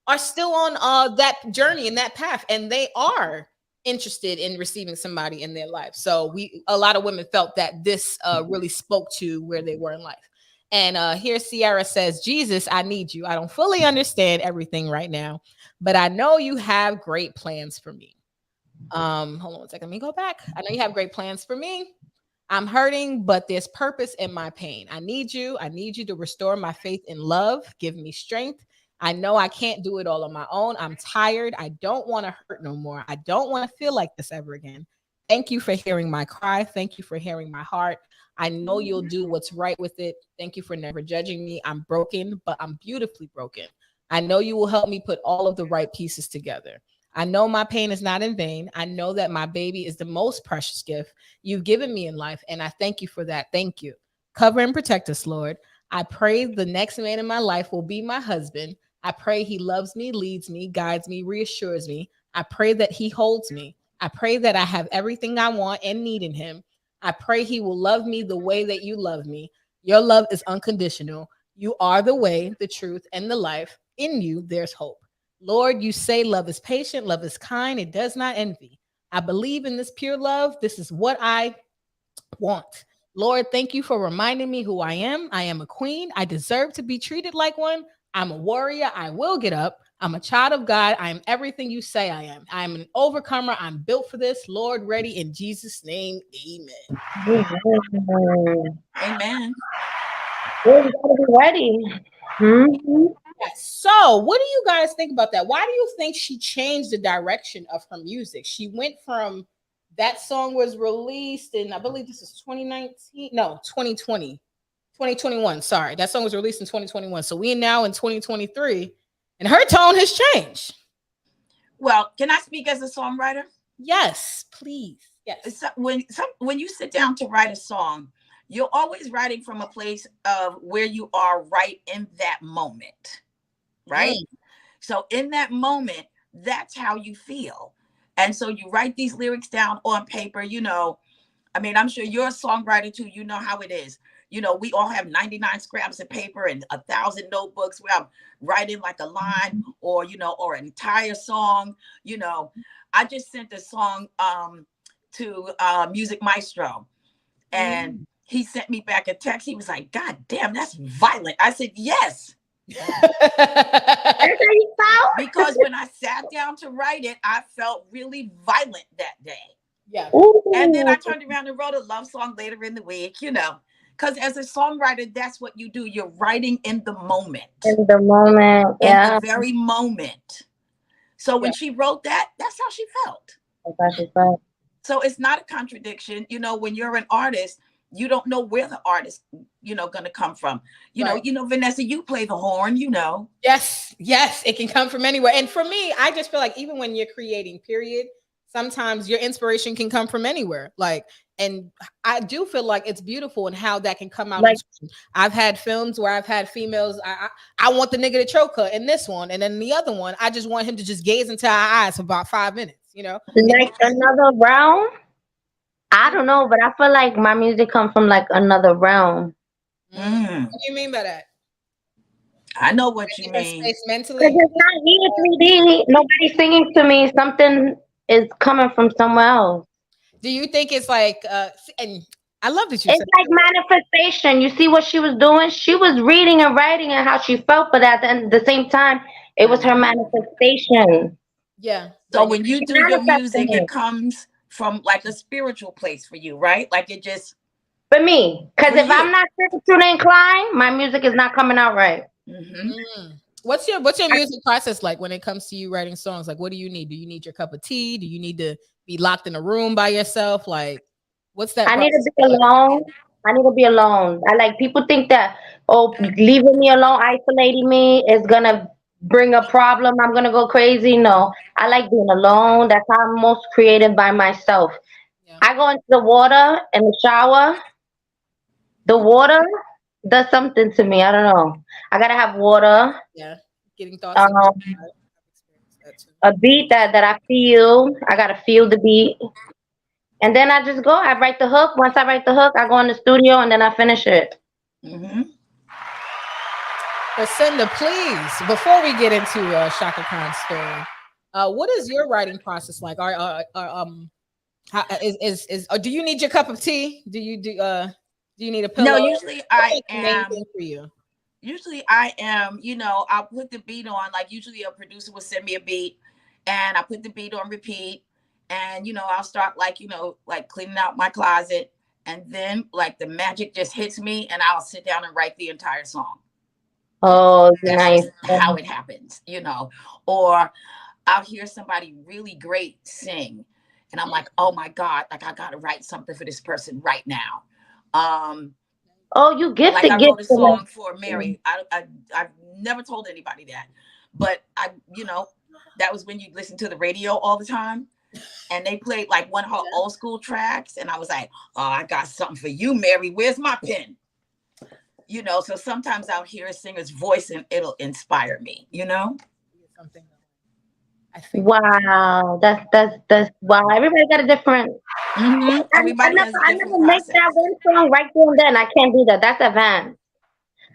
are still on that journey and that path, and they are interested in receiving somebody in their life. So a lot of women felt that this really spoke to where they were in life. And here Ciara says, Jesus, I need you. I don't fully understand everything right now, but I know you have great plans for me. Hold on one second. Let me go back. I know you have great plans for me. I'm hurting, but there's purpose in my pain. I need you. I need you to restore my faith in love. Give me strength. I know I can't do it all on my own. I'm tired. I don't want to hurt no more. I don't want to feel like this ever again. Thank you for hearing my cry. Thank you for hearing my heart. I know you'll do what's right with it. Thank you for never judging me. I'm broken, but I'm beautifully broken. I know you will help me put all of the right pieces together. I know my pain is not in vain. I know that my baby is the most precious gift you've given me in life, and I thank you for that. Thank you. Cover and protect us, Lord. I pray the next man in my life will be my husband. I pray he loves me, leads me, guides me, reassures me. I pray that he holds me. I pray that I have everything I want and need in him. I pray he will love me the way that you love me. Your love is unconditional. You are the way, the truth, and the life. In you, there's hope. Lord, you say love is patient, love is kind, it does not envy. I believe in this pure love. This is what I want. Lord, thank you for reminding me who I am. I am a queen. I deserve to be treated like one. I'm a warrior. I will get up. I'm a child of God. I am everything you say I am. I'm an overcomer. I'm built for this. Lord, ready in Jesus' name. Amen. Amen. We're gonna be ready. Mm-hmm. Yes. So, what do you guys think about that? Why do you think she changed the direction of her music? She went from that song was released in, I believe this is 2019. No, 2020. 2021. Sorry. That song was released in 2021. So we are now in 2023 and her tone has changed. Well, can I speak as a songwriter? Yes, please. Yes. So when you sit down to write a song, you're always writing from a place of where you are right in that moment, right? So in that moment, that's how you feel. And so you write these lyrics down on paper, you know. I mean, I'm sure you're a songwriter too. You know how it is. You know, we all have 99 scraps of paper and 1,000 notebooks where I'm writing like a line or, you know, or an entire song. You know, I just sent a song to Music Maestro, and he sent me back a text. He was like, God damn, that's violent. I said, yes. Because when I sat down to write it, I felt really violent that day. Yeah. And then I turned around and wrote a love song later in the week, you know, because as a songwriter, that's what you do. You're writing in the moment. In the moment. Yeah. In the very moment. So when she wrote that, that's how she felt. That's how she felt. So it's not a contradiction. You know, when you're an artist, you don't know where the artist, you know, going to come from. You know, Vanessa, you play the horn, you know. Yes, it can come from anywhere. And for me, I just feel like even when you're creating, period, sometimes your inspiration can come from anywhere. Like, and I do feel like it's beautiful and how that can come out. Like, I've had films where I've had females. I want the nigga to choke her in this one, and then the other one, I just want him to just gaze into her eyes for about 5 minutes. You know, like another realm. I don't know, but I feel like my music comes from like another realm. What do you mean by that? I know what you mean. Mentally, it's not here 3D. Nobody's singing to me. Something is coming from somewhere else. Do you think it's like? And I love that you. It's like manifestation. You see what she was doing? She was reading and writing and how she felt, but at the same time, it was her manifestation. Yeah. So when you do your music, it comes from like a spiritual place for you, right? Like it just. For me, because if I'm not spiritually inclined, my music is not coming out right. What's your music process like when it comes to you writing songs? Like, what do you need? Do you need your cup of tea? Do you need to be locked in a room by yourself? Like, what's that? I need to be alone. I need to be alone. I like people think that, oh, leaving me alone, isolating me is gonna bring a problem. I'm gonna go crazy. No, I like being alone. That's how I'm most creative, by myself. I go into the water and the shower. The water does something to me. I don't know. I gotta have water. Yeah, getting thoughts. A beat that I feel. I gotta feel the beat. And then I just go. I write the hook. Once I write the hook, I go in the studio and then I finish it. Lucinda, please, before we get into Shaka Khan's story, what is your writing process like? Do you need your cup of tea? Do you need a pillow? No, usually I am. For you? Usually I am. You know, I'll put the beat on. Like usually a producer will send me a beat, and I put the beat on repeat. And, you know, I'll start like, you know, like cleaning out my closet. And then like the magic just hits me and I'll sit down and write the entire song. Oh, nice. That's how it happens, you know. Or I'll hear somebody really great sing. And I'm like, oh my God, like I got to write something for this person right now. Oh, you get like I wrote a song for Mary. I've never told anybody that. but that was when you listen to the radio all the time. And they played like one of her old school tracks. And I was like, oh, I got something for you, Mary. Where's my pen? So sometimes I'll hear a singer's voice and it'll inspire me, Something. Wow, that's wow. Everybody got a different. Everybody has a I different never make process. that one song right there and then. I can't do that. That's advanced.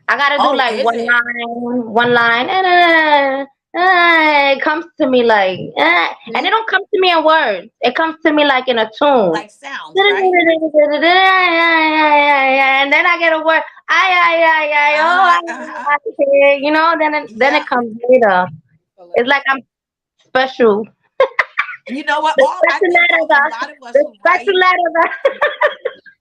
I gotta do like is one line, and it comes to me like, and it don't come to me in words. It comes to me like in a tune, like sounds, right? And then I get a word, then it comes later. It's like I'm special. And you know what? I think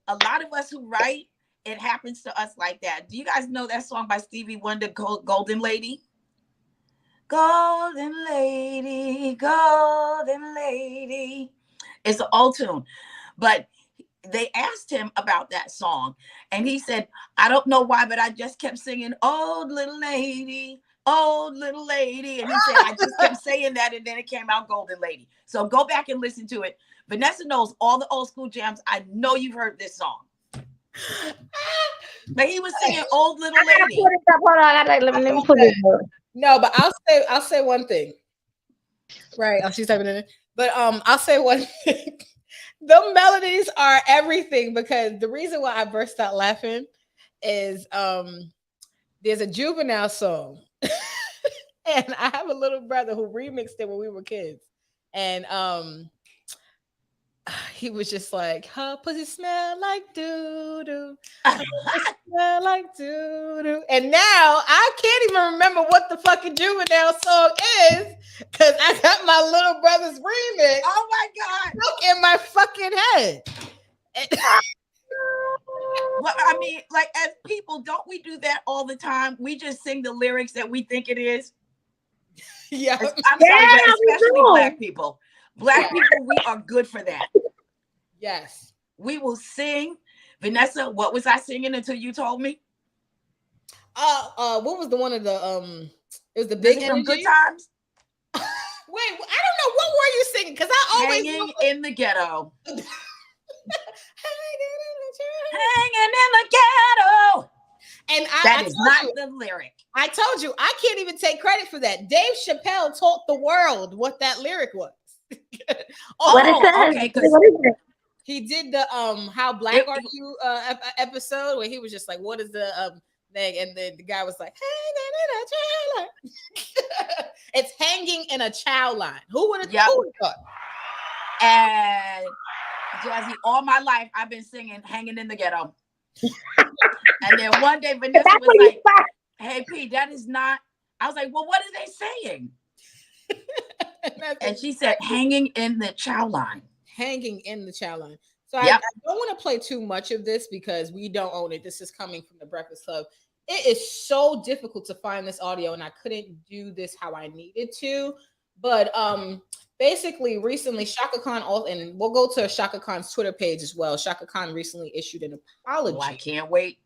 a lot of us who write, it happens to us like that. Do you guys know that song by Stevie Wonder, Golden Lady? Golden Lady, Golden Lady. It's an old tune. But they asked him about that song. And he said, I don't know why, but I just kept singing, old little lady, old little lady. And he said, I just kept saying that. And then it came out Golden Lady. So go back and listen to it. Vanessa knows all the old school jams. I know you've heard this song. But he was singing old little lady. Hold on, let me put it up. No, but I'll say one thing. Right. Oh, she's typing in it. But I'll say one thing. The melodies are everything, because the reason why I burst out laughing is there's a Juvenile song. And I have a little brother who remixed it when we were kids. And he was just like, her pussy smell like doo-doo. Her pussy smell like doo-doo. And now I can't even remember what the fucking Juvenile song is, because I got my little brother's remix. Oh my God. Stuck in my fucking head. Well, I mean, like, as people, don't we do that all the time? We just sing the lyrics that we think it is. Yeah. I'm sorry, but especially Black people. Black people, we are good for that. Yes. We will sing. Vanessa, what was I singing until you told me? What was the one of the it was the Big Energy? Good Times? Wait, I don't know, what were you singing? Because I always Hanging in the Ghetto. Hanging in the Ghetto. And that is not the lyric. I told you, I can't even take credit for that. Dave Chappelle taught the world what that lyric was. Okay. He did the How Black Are You episode where he was just like, what is the thing? And then the guy was like, hanging in a child line. It's hanging in a child line. Who would have thought? And Jazzy, all my life I've been singing Hanging in the Ghetto. And then one day Vanessa was like, hey P, that is not. I was like, well, what are they saying? And she said, hanging in the child line. Hanging in the child line. So I don't want to play too much of this because we don't own it. This is coming from the Breakfast Club. It is so difficult to find this audio, and I couldn't do this how I needed to. But basically, recently, Shaka Khan, and we'll go to Shaka Khan's Twitter page as well. Shaka Khan recently issued an apology. Oh, I can't wait.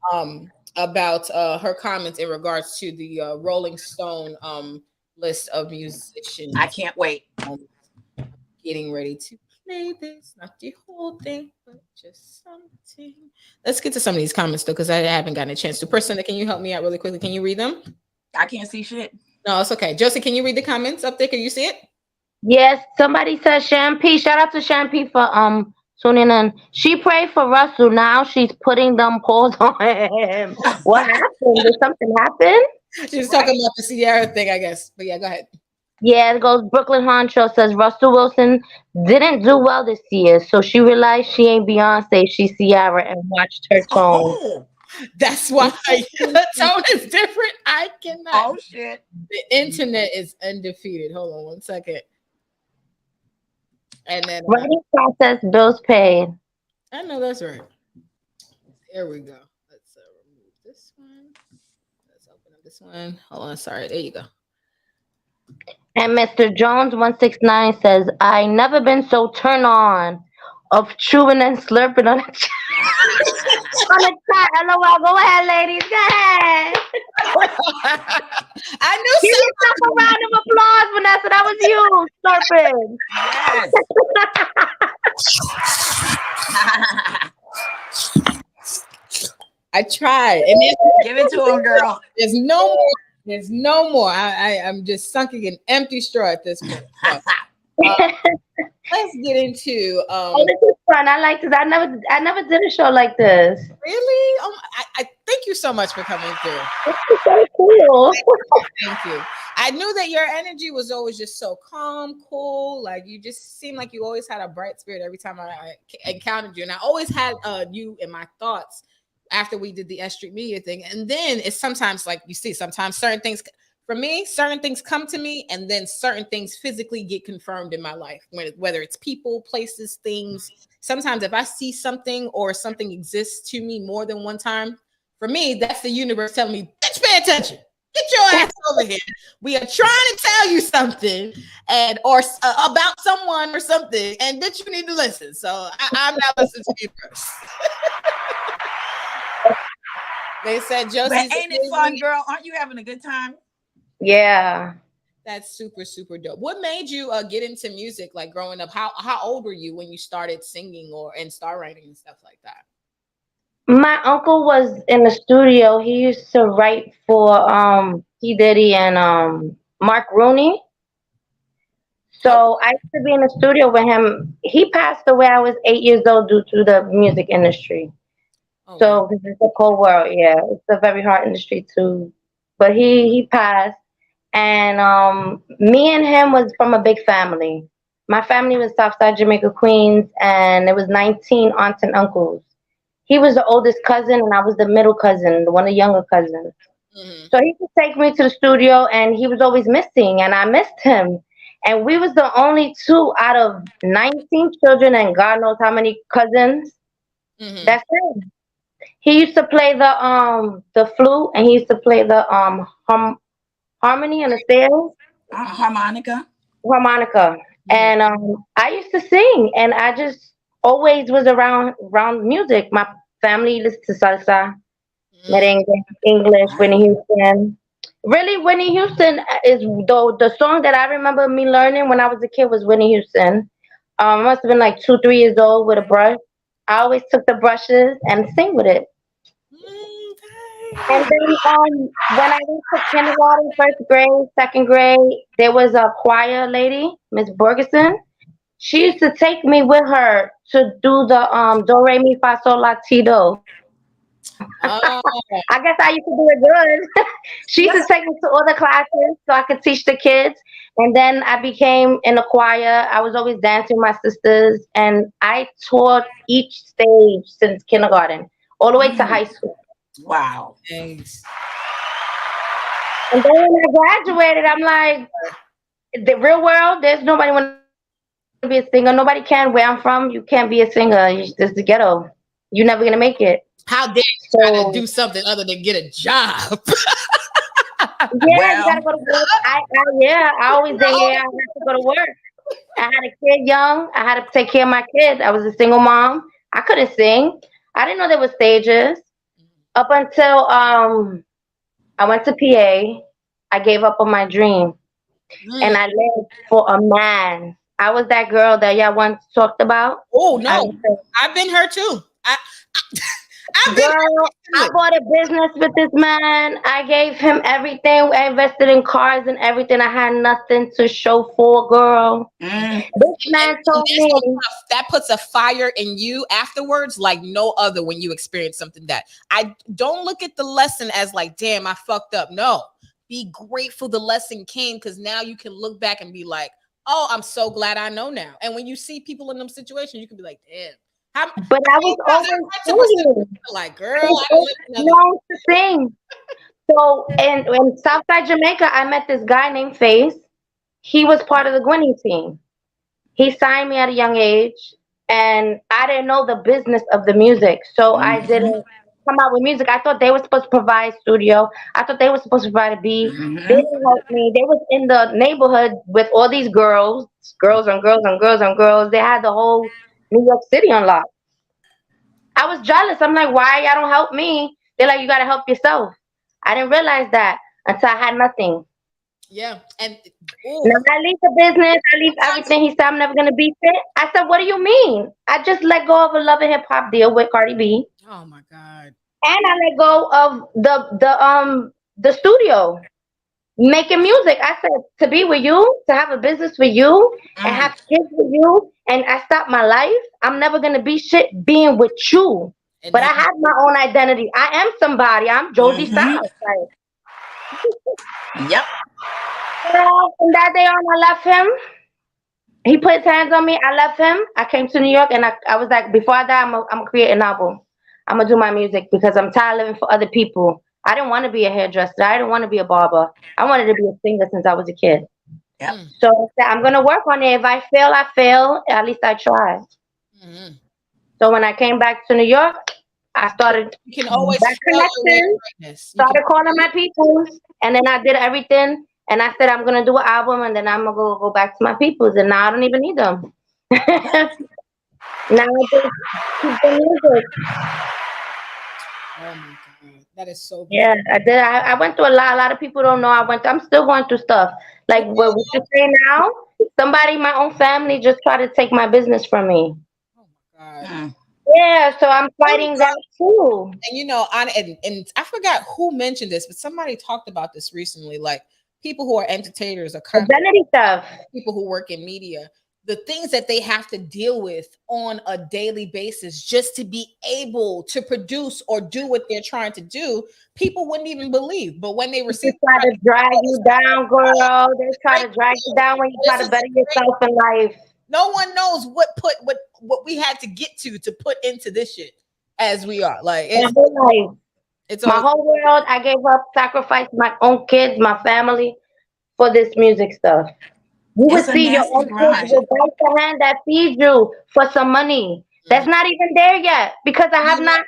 About her comments in regards to the Rolling Stone list of musicians. I can't wait. Getting ready to play this, not the whole thing, but just something. Let's get to some of these comments though, because I haven't gotten a chance to. Priscilla, can you help me out really quickly? Can you read them? I can't see shit. No, it's okay. Jozey, can you read the comments up there? Can you see it? Yes. Somebody says Shampoo. Shout out to Shampoo for tuning in. She prayed for Russell. Now she's putting them paws on him. What happened? Did something happen? She's talking about the Sierra thing, I guess. But yeah, go ahead. Yeah, it goes. Brooklyn Honcho says Russell Wilson didn't do well this year, so she realized she ain't Beyonce, she's Ciara, and watched her tone. Oh, that's why the tone is different. I cannot. Oh shit! The internet is undefeated. Hold on one second. And then writing process, bills paid. I know that's right. There we go. Let's remove this one. Let's open up this one. Hold on. Sorry. There you go. And Mr. Jones 169 says, I never been so turned on of chewing and slurping on a chat. LOL. Go ahead, ladies. Go ahead. I knew give yourself a round Vanessa, that was you slurping. I tried, and give it to him, girl. There's no more. There's no more. I'm just sunken in empty straw at this point. So, let's get into. Oh, this is fun. I like this. I never did a show like this. Really? I thank you so much for coming through. This is so cool. Thank you. I knew that your energy was always just so calm, cool. Like you just seemed like you always had a bright spirit every time I encountered you, and I always had you in my thoughts after we did the S Street Media thing. And then it's sometimes like you see, sometimes certain things for me, certain things come to me, and then certain things physically get confirmed in my life, whether it's people, places, things. Sometimes if I see something or something exists to me more than one time, for me, that's the universe telling me, bitch, pay attention. Get your ass over here. We are trying to tell you something or about someone or something, and bitch, you need to listen. So I'm not listening to you first. They said, Jozey, but ain't it fun, girl? Aren't you having a good time? Yeah. That's super, super dope. What made you get into music, like growing up? How old were you when you started singing and star writing and stuff like that? My uncle was in the studio. He used to write for P. Diddy and Mark Rooney. So I used to be in the studio with him. He passed away. I was 8 years old due to the music industry. So this is a cold world, yeah. It's a very hard industry too. But he passed, and me and him was from a big family. My family was Southside Jamaica, Queens, and it was 19 aunts and uncles. He was the oldest cousin, and I was the middle cousin, one of the younger cousins. So he would take me to the studio, and he was always missing, and I missed him. And we was the only two out of 19 children, and God knows how many cousins. That's it. He used to play the flute, and he used to play the harmony on the stairs. Harmonica. And I used to sing, and I just always was around music. My family listened to salsa, merengue, English, Whitney Houston. Really, Whitney Houston is the song that I remember me learning when I was a kid was Whitney Houston. I must have been like 2, 3 years old with a brush. I always took the brushes and sing with it. And then when I went to kindergarten, first grade, second grade, there was a choir lady, Miss Bergeson. She used to take me with her to do the do re mi fa sol la ti do. I guess I used to do it good. She used to take me to all the classes so I could teach the kids. And then I became in the choir. I was always dancing with my sisters, and I taught each stage since kindergarten all the way to high school. Wow. Thanks. And then when I graduated, I'm like, the real world, there's nobody want to be a singer. Nobody can. Where I'm from, you can't be a singer. This is the ghetto. You're never going to make it. How dare you try to do something other than get a job? Yeah, you gotta go to work. I always say, I have to go to work. I had a kid young. I had to take care of my kid. I was a single mom. I couldn't sing. I didn't know there were stages. Up until I went to PA, I gave up on my dream, and I lived for a man. I was that girl that y'all once talked about. Oh no, I've been her too. I bought a business with this man. I gave him everything. I invested in cars and everything. I had nothing to show for, girl. This man told me that puts a fire in you afterwards like no other when you experience something that I don't look at the lesson as like, damn, I fucked up. No, be grateful the lesson came, because now you can look back and be like, oh, I'm so glad I know now. And when you see people in them situations, you can be like, damn. But I was always like, girl, I want to sing. So in Southside Jamaica, I met this guy named Face. He was part of the Gwynny team. He signed me at a young age, and I didn't know the business of the music, so I didn't come out with music. I thought they were supposed to provide studio. I thought they were supposed to provide a beat. They didn't help me. They was in the neighborhood with all these girls on girls. They had the whole New York City on lock. I was jealous. I'm like, why y'all don't help me? They're like, you gotta help yourself. I didn't realize that until I had nothing. Yeah, and Now I leave the business, I leave everything. He said I'm never gonna be fit. I said, what do you mean? I just let go of a Love and Hip Hop deal with Cardi B, oh my God. and I let go of the studio making music. I said to be with you, to have a business with you, and have kids with you, and I stopped my life. I'm never gonna be shit being with you. And But I that, have my own identity. I am somebody. I'm Jozey Stylez. Like, Yep. from that day on, I left him. He put his hands on me. I left him. I came to New York, and I was like, before I die, I'm gonna create an album. I'm gonna do my music because I'm tired of living for other people. I didn't want to be a hairdresser. I didn't want to be a barber. I wanted to be a singer since I was a kid. Yep. So I said, I'm gonna work on it. If I fail, I fail. At least I tried. mm-hmm. So when I came back to New York, I started You can always that spell your way connection. to greatness. You Started can, calling my peoples, and then I did everything. And I said I'm gonna do an album, and then I'm gonna go back to my peoples. And now I don't even need them. Now I just keep the music. oh my God, that is so Yeah, beautiful. I did. I went through a lot. A lot of people don't know I went through. I'm still going through stuff. Like what we should say now. Somebody in my own family just tried to take my business from me. Oh my God. Yeah, so I'm fighting that too. And you know, and I forgot who mentioned this, but somebody talked about this recently. Like people who are entertainers or Identity stuff. people who work in media, the things that they have to deal with on a daily basis just to be able to produce or do what they're trying to do, people wouldn't even believe. But when they receive, They try to drag you down, girl. They try to drag you down when you try to better yourself in life. no one knows what we had to get to put into this shit as we are. Like My whole life. it's My whole world, I gave up, sacrificed my own kids, my family for this music stuff. You would It's a see your nasty own kids grind. will bite the hand that feeds you for some money. That's not even there yet because I have not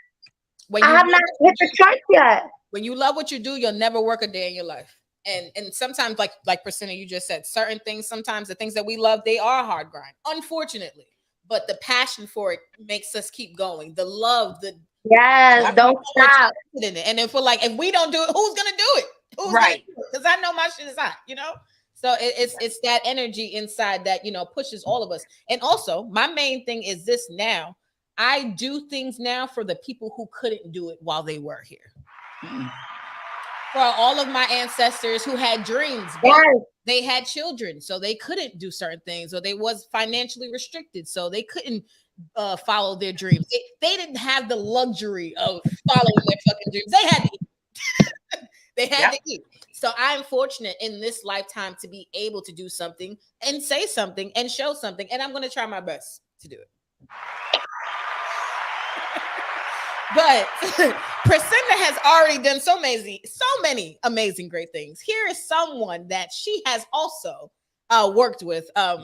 hit the charts yet. when you love what you do, you'll never work a day in your life. And sometimes, like Priscilla, you just said, certain things, sometimes the things that we love, they are hard grind, unfortunately. But the passion for it makes us keep going. The love, Yes, don't stop. in it. And if we're like, if we don't do it, who's gonna do it? Right. Because I know my shit is hot, you know. So it's that energy inside that pushes all of us. And also, my main thing is this now. I do things now for the people who couldn't do it while they were here. For all of my ancestors who had dreams, they had children, so they couldn't do certain things, or they was financially restricted, so they couldn't follow their dreams. They didn't have the luxury of following their fucking dreams. They had to eat. They had to eat. So I'm fortunate in this lifetime to be able to do something and say something and show something, and I'm going to try my best to do it. But Priscilla has already done so many amazing, great things. Here is someone that she has also worked with. A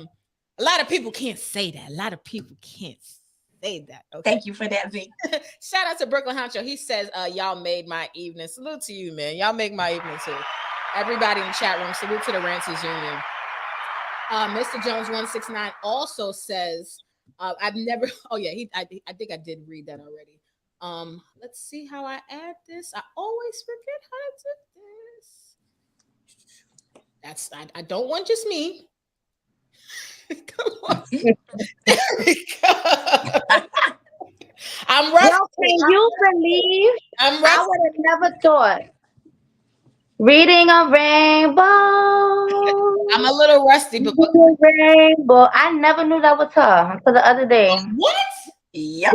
lot of people can't say that. A lot of people can't say that. Okay? Thank you for that, V. Shout out to Brooklyn Honcho. He says, y'all made my evening. Salute to you, man. Y'all make my evening too. Everybody in the chat room, salute to the Rances Union. Mr. Jones 169 also says, I've never, I think I did read that already. Let's see how I add this. I always forget how to do this. I don't want just me. Come on. There we go. I'm rusty. Can you believe? I'm rusty. I would have never thought. Reading a rainbow. I'm a little rusty, but rainbow. I never knew that was her until the other day. What? Yep.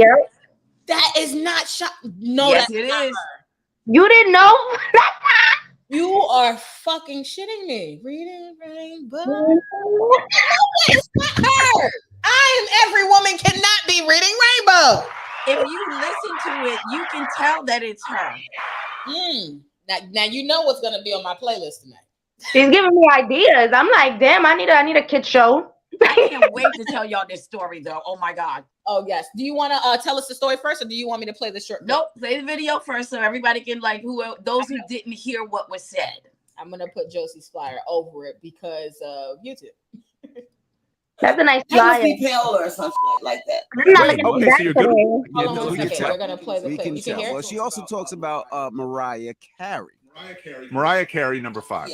That is not shot. No, yes, that's it not is. her. You didn't know? You are fucking shitting me. Reading rainbow. It's not her. I am every woman cannot be reading rainbow. If you listen to it, you can tell that it's her. Now you know what's gonna be on my playlist tonight. She's giving me ideas. I'm like, damn, I need a kid show. I can't wait to tell y'all this story though. Oh my God. Oh yes. Do you want to tell us the story first, or do you want me to play the short? Nope. Play the video first so everybody can those who didn't hear what was said. I'm gonna put Josie's flyer over it because of YouTube. That's a nice flyer. Or something like that. I'm not looking at that so you're good. today. Hold on one second. We're gonna play the clip. You can hear? Well, she also talks about Mariah Carey. Mariah Carey, number 5.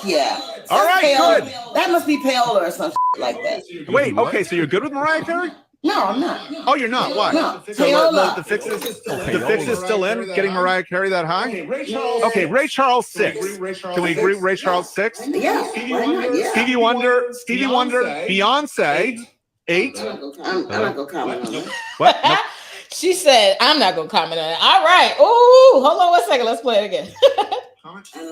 Yeah. All right, payola. good. That must be payola or something like that. Wait, okay, so you're good with Mariah Carey? No, I'm not. Oh, you're not? Why? No. So Payola. the fix is still in, getting Mariah Carey that high? Okay, Ray Charles 6. Can we agree Ray Charles 6? Yeah. Why not? Yeah. Stevie Wonder, Beyonce, 8. I'm not gonna comment on that. What? No. She said, I'm not gonna comment on it. All right. Ooh, hold on 1 second. Let's play it again.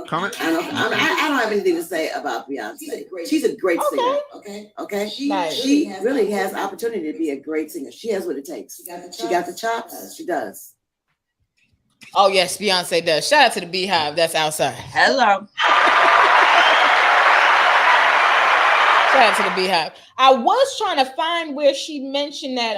Comment? I don't have anything to say about Beyonce. She's a great singer. Okay. She really has opportunity to be a great singer. She has what it takes. She got the chops. She does. Oh yes, Beyonce does. Shout out to the Beehive. That's outside. Hello. Shout out to the Beehive. I was trying to find where she mentioned that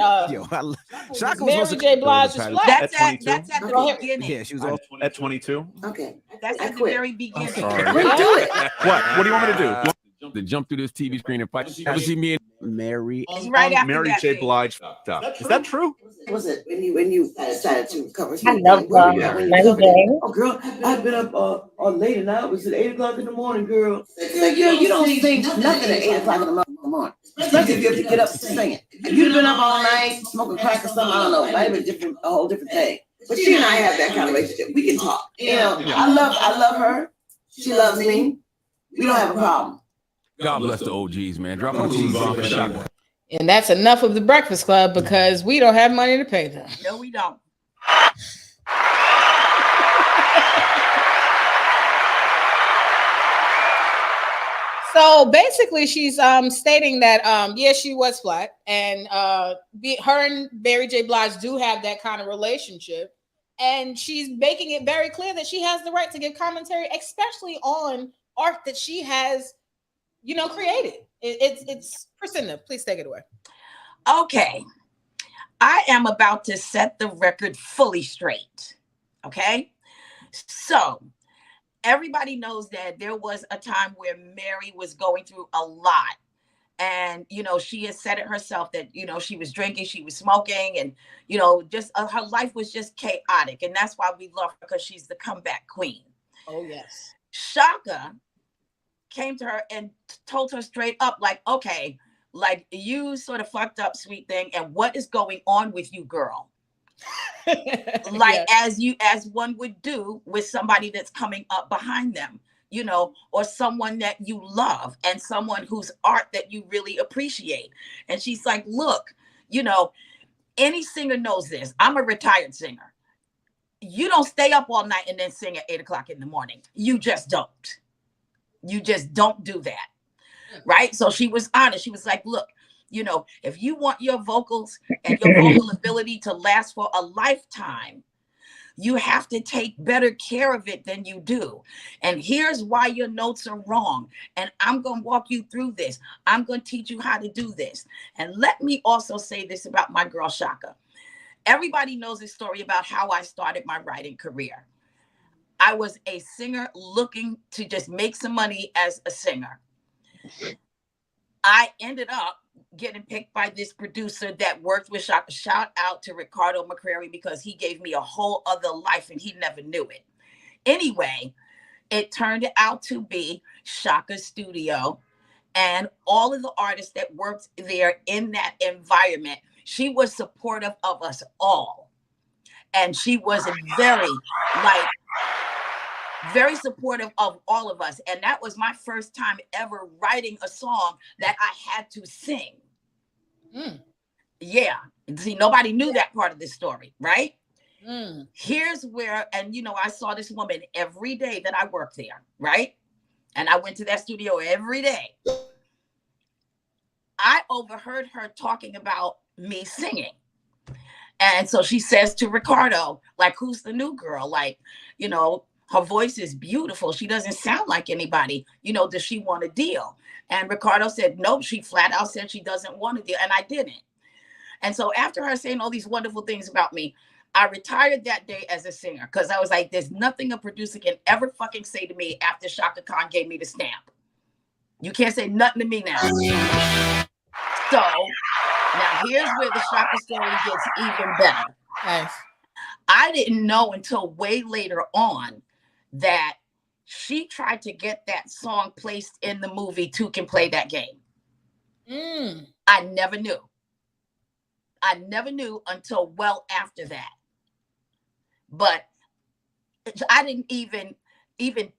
Shaka was Mary supposed to J. Blige was black. That's At 22? that's at the beginning. Yeah, she was off. At 22? Okay. That's at the very beginning. Sorry. Do it. What do you want me to do? To jump through this TV screen and fight. Ever see me and Mary? It's right after Mary that. J. Blige fucked up. Is that true? Was it when you decided to cover? I love Mary J. Oh, girl, I've been up all late and I was at 8 o'clock in the morning, girl. Like, girl, you don't sing nothing at 8 o'clock in the morning, especially if you have to get up to sing it. If you've been up all night smoking crack or something, I don't know, might be a whole different thing. But she and I have that kind of relationship. We can talk. You know, I love her. She loves me. We don't have a problem. God bless the OGs, man. Drop the cheese bomb for Shaka. And that's enough of the Breakfast Club because we don't have money to pay them. No, we don't. So basically, she's stating that yeah, she was flat, and her and Mary J. Blige do have that kind of relationship, and she's making it very clear that she has the right to give commentary, especially on art that she has, created. It's Priscilla. Please take it away. Okay, I am about to set the record fully straight. Okay, so. Everybody knows that there was a time where Mary was going through a lot. And, she has said it herself that, she was drinking, she was smoking, and, just her life was just chaotic. And that's why we love her, because she's the comeback queen. Oh, yes. Shaka came to her and told her straight up, like, okay, like, you sort of fucked up, sweet thing. And what is going on with you, girl? Like, as one would do with somebody that's coming up behind them, or someone that you love and someone whose art that you really appreciate. And she's like, look, any singer knows this. I'm a retired singer. You don't stay up all night and then sing at 8 o'clock in the morning. You just don't. You just don't do that. Right. So she was honest. She was like, look, if you want your vocals and your vocal ability to last for a lifetime, you have to take better care of it than you do. And here's why your notes are wrong. And I'm going to walk you through this. I'm going to teach you how to do this. And let me also say this about my girl Shaka. Everybody knows this story about how I started my writing career. I was a singer looking to just make some money as a singer. I ended up getting picked by this producer that worked with Shaka. Shout out to Ricardo McCrary, because he gave me a whole other life and he never knew it. Anyway, it turned out to be Shaka's studio, and all of the artists that worked there in that environment, she was supportive of us all. And she was very supportive of all of us. And that was my first time ever writing a song that I had to sing. Yeah. See, nobody knew that part of this story, right? Here's where, and I saw this woman every day that I worked there, right? And I went to that studio every day. I overheard her talking about me singing. And so she says to Ricardo, like, who's the new girl? Like, her voice is beautiful. She doesn't sound like anybody. Does she want a deal? And Ricardo said, no, she flat out said she doesn't want a deal. And I didn't. And so after her saying all these wonderful things about me, I retired that day as a singer, because I was like, there's nothing a producer can ever fucking say to me after Shaka Khan gave me the stamp. You can't say nothing to me now. So now here's where the Shaka story gets even better. Nice. I didn't know until way later on that she tried to get that song placed in the movie Two Can Play That Game. I never knew. I never knew until well after that. But I didn't even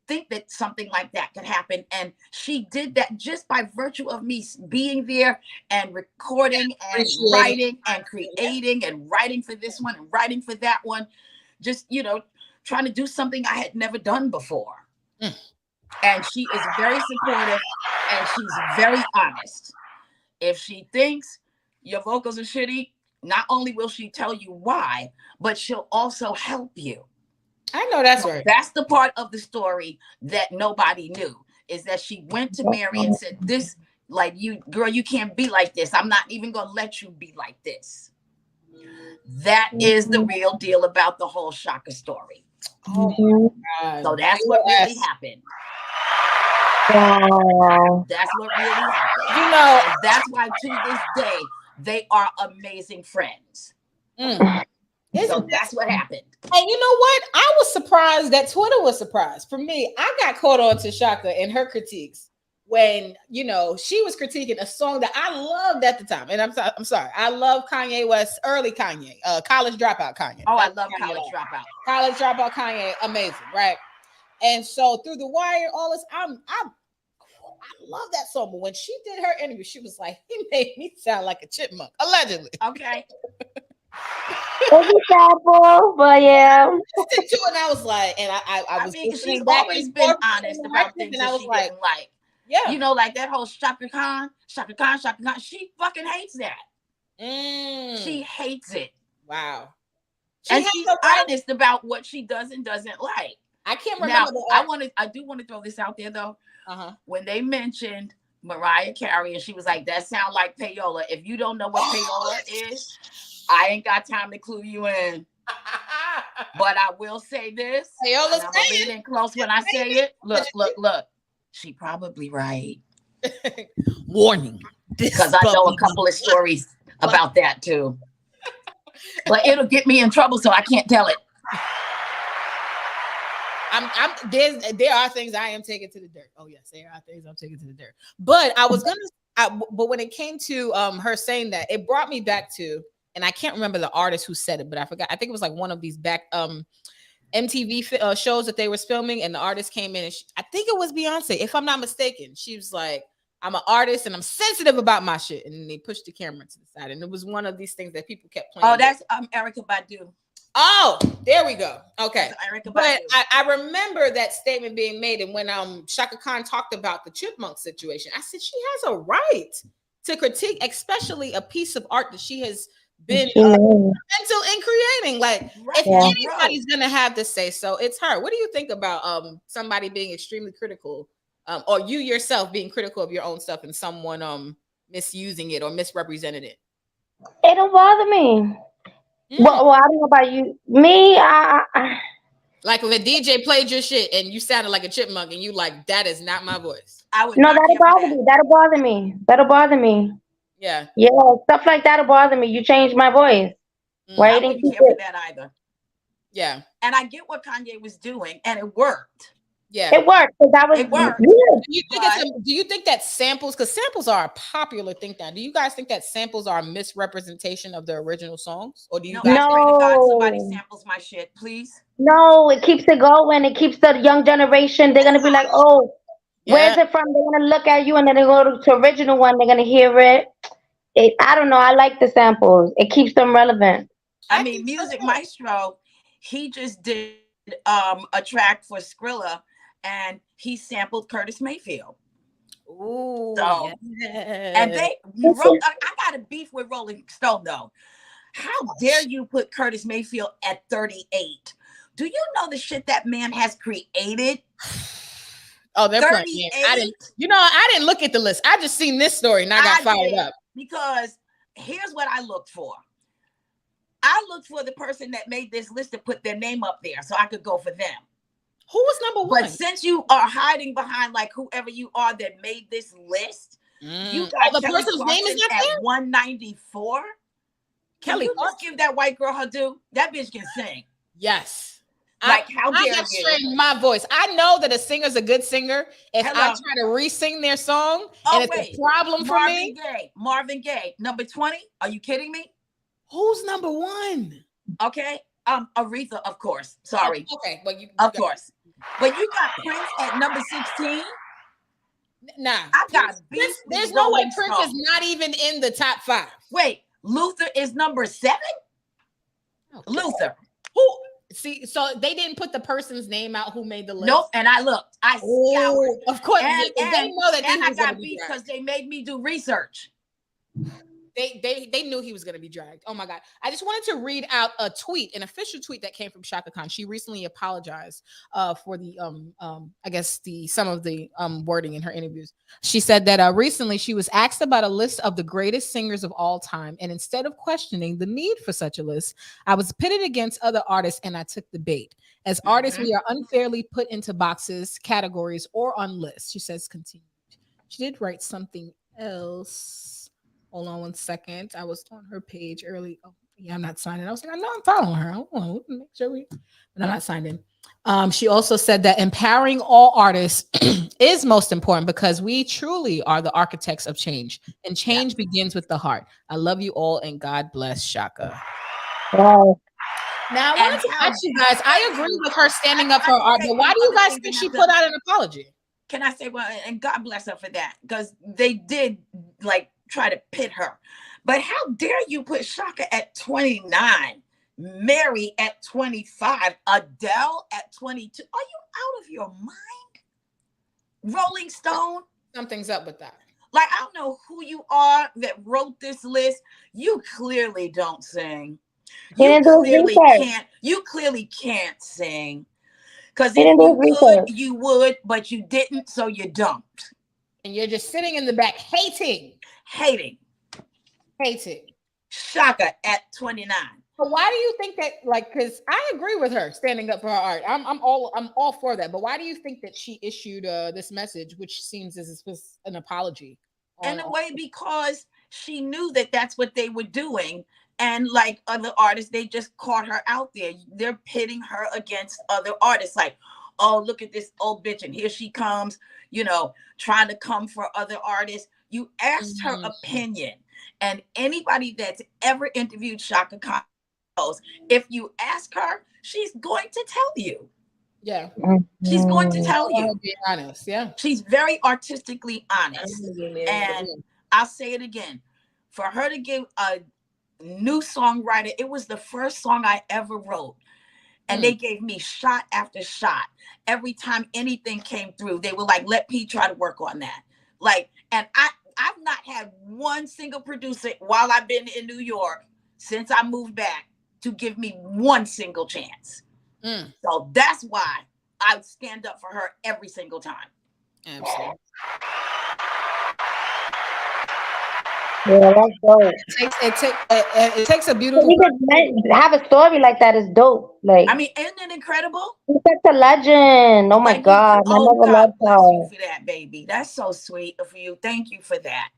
think that something like that could happen. And she did that just by virtue of me being there and recording and writing and creating and writing for this one and writing for that one. Just, you know, trying to do something I had never done before. And she is very supportive and she's very honest. If she thinks your vocals are shitty, not only will she tell you why, but she'll also help you. I know that's right. That's the part of the story that nobody knew, is that she went to Mary and said, this, like, you, girl, you can't be like this. I'm not even going to let you be like this. That is the real deal about the whole Shaka story. Oh my God. So that's what really happened. That's what really happened. You know, and that's why to this day, they are amazing friends. So that's what happened. And you know what? I was surprised that Twitter was surprised. For me, I got caught on to Shaka and her critiques when, you know, she was critiquing a song that I loved at the time. And I'm sorry. I love Kanye West, early Kanye, College Dropout Kanye. Oh, I love College Dropout. College Dropout Kanye, amazing, right? And so Through the Wire, all this, I love that song. But when she did her interview, she was like, he made me sound like a chipmunk, allegedly. Okay. It's a sample, but yeah. And I was like, and I was mean, she's always been honest about things that she didn't like. Yeah. You know, like that whole Shaka Khan, she fucking hates that. She hates it. Wow. And she's honest about what she does and doesn't like. I can't remember. Now, I do want to throw this out there though. When they mentioned Mariah Carey and she was like, that sound like payola. If you don't know what payola is, I ain't got time to clue you in. But I will say this. Payola's I'm gonna lean in close when I say it. Look. She probably right. Warning. Because I know a couple of stories about that too. But it'll get me in trouble, so I can't tell it. There are things I am taking to the dirt. Oh yes, there are things I'm taking to the dirt. But but when it came to her saying that, it brought me back to, and I can't remember the artist who said it, but I forgot. I think it was like one of these back MTV shows that they were filming, and the artist came in, and I think it was Beyonce, if I'm not mistaken. She was like, I'm an artist and I'm sensitive about my shit. And then they pushed the camera to the side. And it was one of these things that people kept playing. Oh, that's Erykah Badu. Oh, there we go. Okay. Erykah But Badu. I remember that statement being made. And when Shaka Khan talked about the chipmunk situation, I said she has a right to critique, especially a piece of art that she has been mental in creating. Like, if anybody's gonna have to say so, it's her. What do you think about somebody being extremely critical, or you yourself being critical of your own stuff and someone misusing it or misrepresented it? It don't bother me. Well, I don't know about you. Me, I like if a DJ played your shit and you sounded like a chipmunk and you like, that is not my voice. No, that'll bother me. That'll bother me. Yeah. Yeah, stuff like that'll bother me. You changed my voice. Why I you didn't wouldn't keep care for it? that either. Yeah. And I get what Kanye was doing, and it worked. Yeah, it worked. It worked. Yeah. Do you think that samples, because samples are a popular thing now, do you guys think that samples are a misrepresentation of the original songs? Or do you guys pray to God somebody samples my shit, please? No, it keeps it going. It keeps the young generation. They're gonna be like, "Oh, where's it from?" They're gonna look at you, and then they go to original one. They're gonna hear it. I don't know. I like the samples. It keeps them relevant. I mean, Music Maestro, he just did a track for Skrilla, and he sampled Curtis Mayfield. Ooh, so, yes. And I got a beef with Rolling Stone though. How dare you put Curtis Mayfield at 38? Do you know the shit that man has created? Oh, they're playing. I didn't look at the list. I just seen this story and I got fired up. Because here's what I looked for. I looked for the person that made this list to put their name up there so I could go for them. Who was number one? But since you are hiding behind like whoever you are that made this list, you got the Kelly person's name is not at there? 194. Kelly, just give that white girl her due. That bitch can sing. Yes. Like, how I'm dare not you? straining my voice. I know that a singer's a good singer. If I try to re-sing their song and it's a problem for me. Marvin Gaye, number 20. Are you kidding me? Who's number 1? Okay. Aretha, of course. Sorry. Okay, but of course. But you got Prince at number 16. Nah, I got beef. There's no way Prince is not even in the top 5. Wait, Luther is number 7. Okay. Luther. Who? See, so they didn't put the person's name out who made the list. Nope. And I looked. I scoured. Of course, and they know that. And I got beef because they made me do research. They knew he was going to be dragged. Oh my God. I just wanted to read out a tweet, an official tweet that came from Shaka Khan. She recently apologized for the I guess some of the wording in her interviews. She said that recently she was asked about a list of the greatest singers of all time, and instead of questioning the need for such a list, I was pitted against other artists and I took the bait. As artists, we are unfairly put into boxes, categories, or on lists. She says, continued. She did write something else. Hold on 1 second. I was on her page early. Oh, yeah, I'm not signed in. I was like, I know I'm following her. I want to make sure but I'm not signed in. She also said that empowering all artists is most important because we truly are the architects of change, and change begins with the heart. I love you all, and God bless Shaka. Wow. Now, I wanted to ask you guys, I agree with her standing up for art, but why do you guys think she put out an apology? Can I say, well, and God bless her for that, because they did try to pit her. But how dare you put Shaka at 29, Mary at 25, Adele at 22? Are you out of your mind? Rolling Stone? Something's up with that. Like, I don't know who you are that wrote this list. You clearly don't sing. You clearly can't sing. Because if you could, you would, but you didn't, so you don't. And you're just sitting in the back hating. Shaka at 29. But why do you think that? Because I agree with her standing up for her art. I'm all for that. But why do you think that she issued this message, which seems as if it was an apology? In a way, because she knew that that's what they were doing, and like other artists, they just caught her out there. They're pitting her against other artists. Like, oh, look at this old bitch, and here she comes. Trying to come for other artists. You asked her opinion, and anybody that's ever interviewed Shaka Khan knows, if you ask her, she's going to tell you. Yeah. She's going to tell you. Be honest, yeah. She's very artistically honest. And I'll say it again. For her to give a new songwriter, it was the first song I ever wrote. And they gave me shot after shot. Every time anything came through, they were like, let P try to work on that. And I've not had one single producer while I've been in New York since I moved back to give me one single chance. So that's why I stand up for her every single time. Absolutely. Yeah, that's dope. It takes a beautiful. Have a story like that is dope. Like, I mean, isn't it incredible? She's such a legend. Oh my God, I never loved her. You for that, baby. That's so sweet of you. Thank you for that.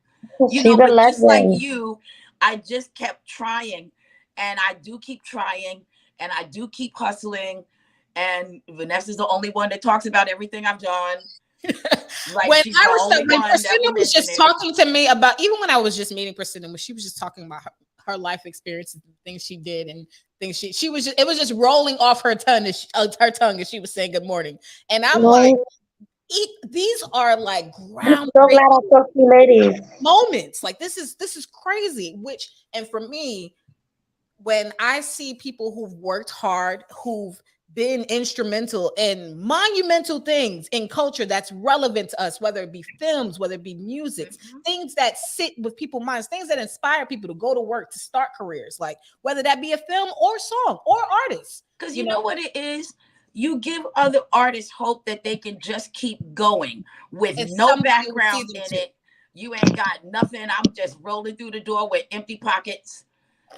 She's a legend. Just like you, I just kept trying, and I do keep trying, and I do keep hustling. And Vanessa's the only one that talks about everything I've done. When Priscilla was just talking to me about, even when I was just meeting Priscilla, when she was just talking about her life experiences, things she did, and things she was just, it was just rolling off her tongue as she was saying good morning. And I'm like, these are like groundbreaking moments. Like this is crazy. And for me, when I see people who've worked hard, who've been instrumental in monumental things in culture that's relevant to us, whether it be films, whether it be music, things that sit with people's minds, things that inspire people to go to work, to start careers, like whether that be a film or song or artists. Because you know what it is? You give other artists hope that they can just keep going with no background in it. You ain't got nothing. I'm just rolling through the door with empty pockets,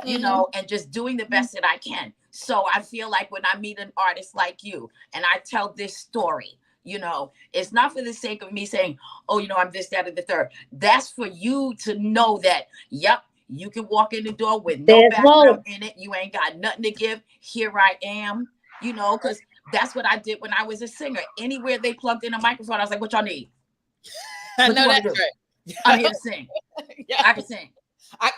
and just doing the best that I can. So I feel like when I meet an artist like you and I tell this story, it's not for the sake of me saying, oh, I'm this, that, and the third. That's for you to know that, yep, you can walk in the door with no background in it. You ain't got nothing to give. Here I am, because That's what I did when I was a singer. Anywhere they plugged in a microphone, I was like, what y'all need? I What know you want that's to do? right. I'm here to sing. Yeah. I can sing. I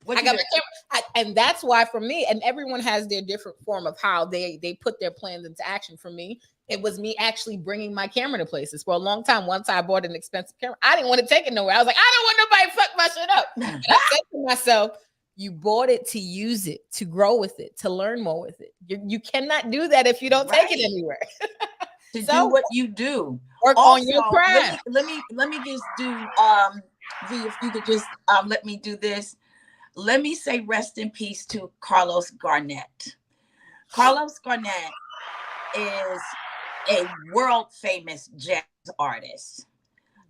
What you got do? my camera, and that's why for me, and everyone has their different form of how they put their plans into action. For me, it was me actually bringing my camera to places. For a long time, once I bought an expensive camera, I didn't want to take it nowhere. I was like, I don't want nobody to fuck my shit up. And I said to myself, you bought it to use it, to grow with it, to learn more with it. You cannot do that if you don't take it anywhere. To do what you do. Work Also, on your craft. let me just do V, if you could just let me do this. Let me say rest in peace to Carlos Garnett. Carlos Garnett is a world famous jazz artist.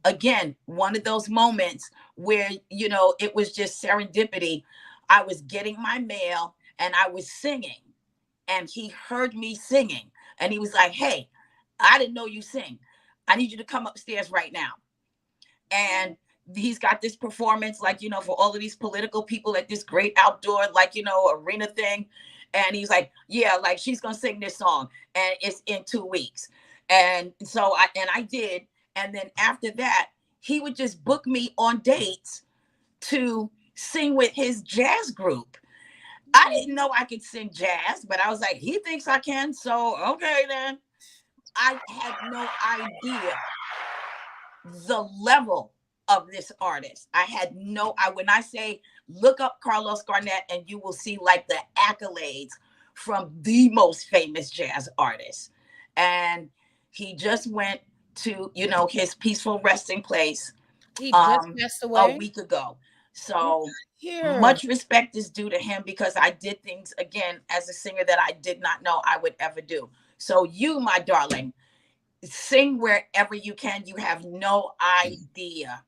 Again, one of those moments where, you know, it was just serendipity. I was getting my mail and I was singing, and he heard me singing, and he was like, hey, I didn't know you sing. I need you to come upstairs right now. And he's got this performance, like, you know, for all of these political people at this great outdoor, like, you know, arena thing. And he's like, yeah, like she's going to sing this song and it's in 2 weeks. And so I did. And then after that, he would just book me on dates to sing with his jazz group. I didn't know I could sing jazz, but I was like, he thinks I can. So, okay, then. I had no idea the level of this artist. When I say look up Carlos Garnett, and you will see like the accolades from the most famous jazz artists. And he just went to, you know, his peaceful resting place He just passed away a week ago. So here. Much respect is due to him, because I did things again as a singer that I did not know I would ever do. So you, my darling, sing wherever you can. You have no idea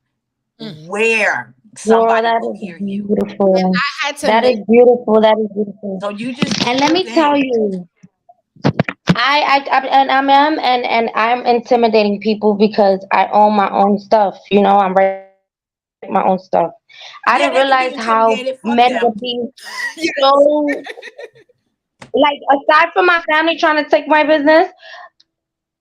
where somebody will hear you. Beautiful. And I had to That is beautiful. That is beautiful. So you just and let me tell you, and I'm intimidating people because I own my own stuff. You know, I'm writing my own stuff. I didn't realize how many of these so like, aside from my family trying to take my business,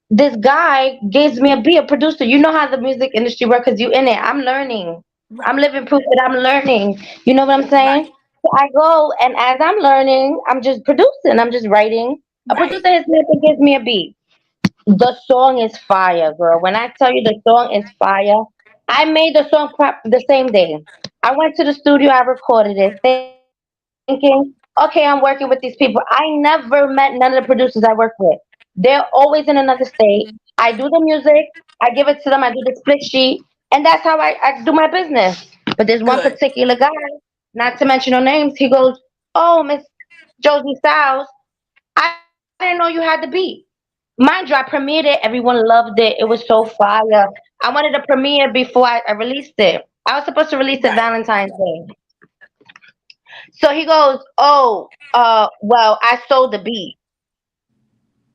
this guy gives me a producer. You know how the music industry works, because you in it. I'm learning. Right. I'm living proof that I'm learning. You know what I'm saying? Right. So I go, and as I'm learning, I'm just producing. I'm just writing. A producer hits me up and gives me a beat. The song is fire, girl. When I tell you the song is fire, I made the song the same day. I went to the studio, I recorded it, thinking, okay, I'm working with these people. I never met none of the producers I work with. They're always in another state. I do the music, I give it to them, I do the split sheet, and that's how I do my business. But there's one particular guy, not to mention no names, he goes, oh, Miss Jozey Stylez, I didn't know you had the beat. Mind you, I premiered it. Everyone loved it. It was so fire. I wanted to premiere before I released it. I was supposed to release it Valentine's Day. So he goes, oh, well, I sold the beat.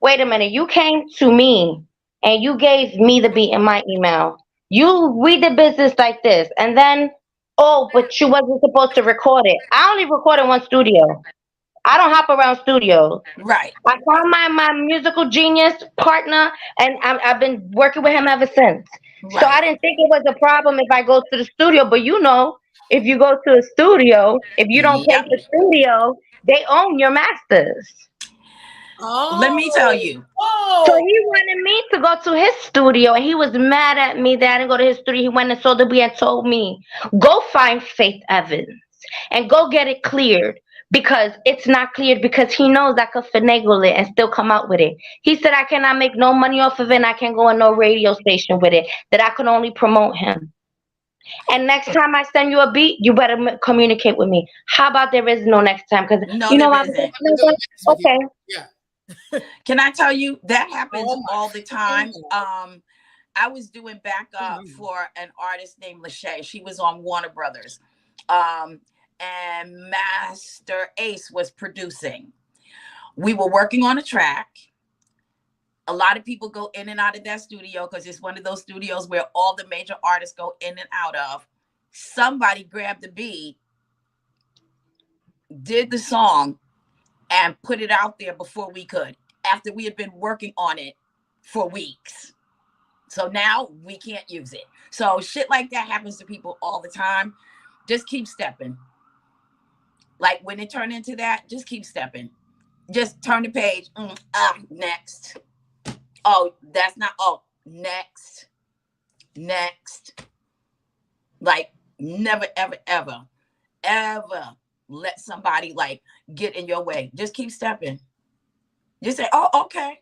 Wait a minute. You came to me and you gave me the beat in my email. We did business like this. And then, oh, but you wasn't supposed to record it. I only recorded one studio. I don't hop around studios. Right. I found my musical genius partner, and I've been working with him ever since. Right. So I didn't think it was a problem if I go to the studio. But you know, if you go to a studio, if you don't pay the studio, they own your masters. Let me tell you. So he wanted me to go to his studio, and he was mad at me that I didn't go to his studio. He went and saw the beat and told me, go find Faith Evans and go get it cleared. Because it's not cleared, because he knows I could finagle it and still come out with it. He said I cannot make no money off of it, and I can't go on no radio station with it, that I could only promote him. And next time I send you a beat, you better communicate with me. How about there is no next time? Because No, you know there I'm isn't. okay. Yeah. Can I tell you that happens all the time? I was doing backup for an artist named Lachey. She was on Warner Brothers. And Master Ace was producing. We were working on a track. A lot of people go in and out of that studio because it's one of those studios where all the major artists go in and out of. Somebody grabbed the beat, did the song, and put it out there before we could. after we had been working on it for weeks. So now we can't use it. So shit like that happens to people all the time. Just keep stepping. Like when it turned into that, just keep stepping. Just turn the page. Next. Oh, that's not. Oh, next. Like never, ever, ever, ever let somebody like get in your way. Just keep stepping. Just say, oh, okay.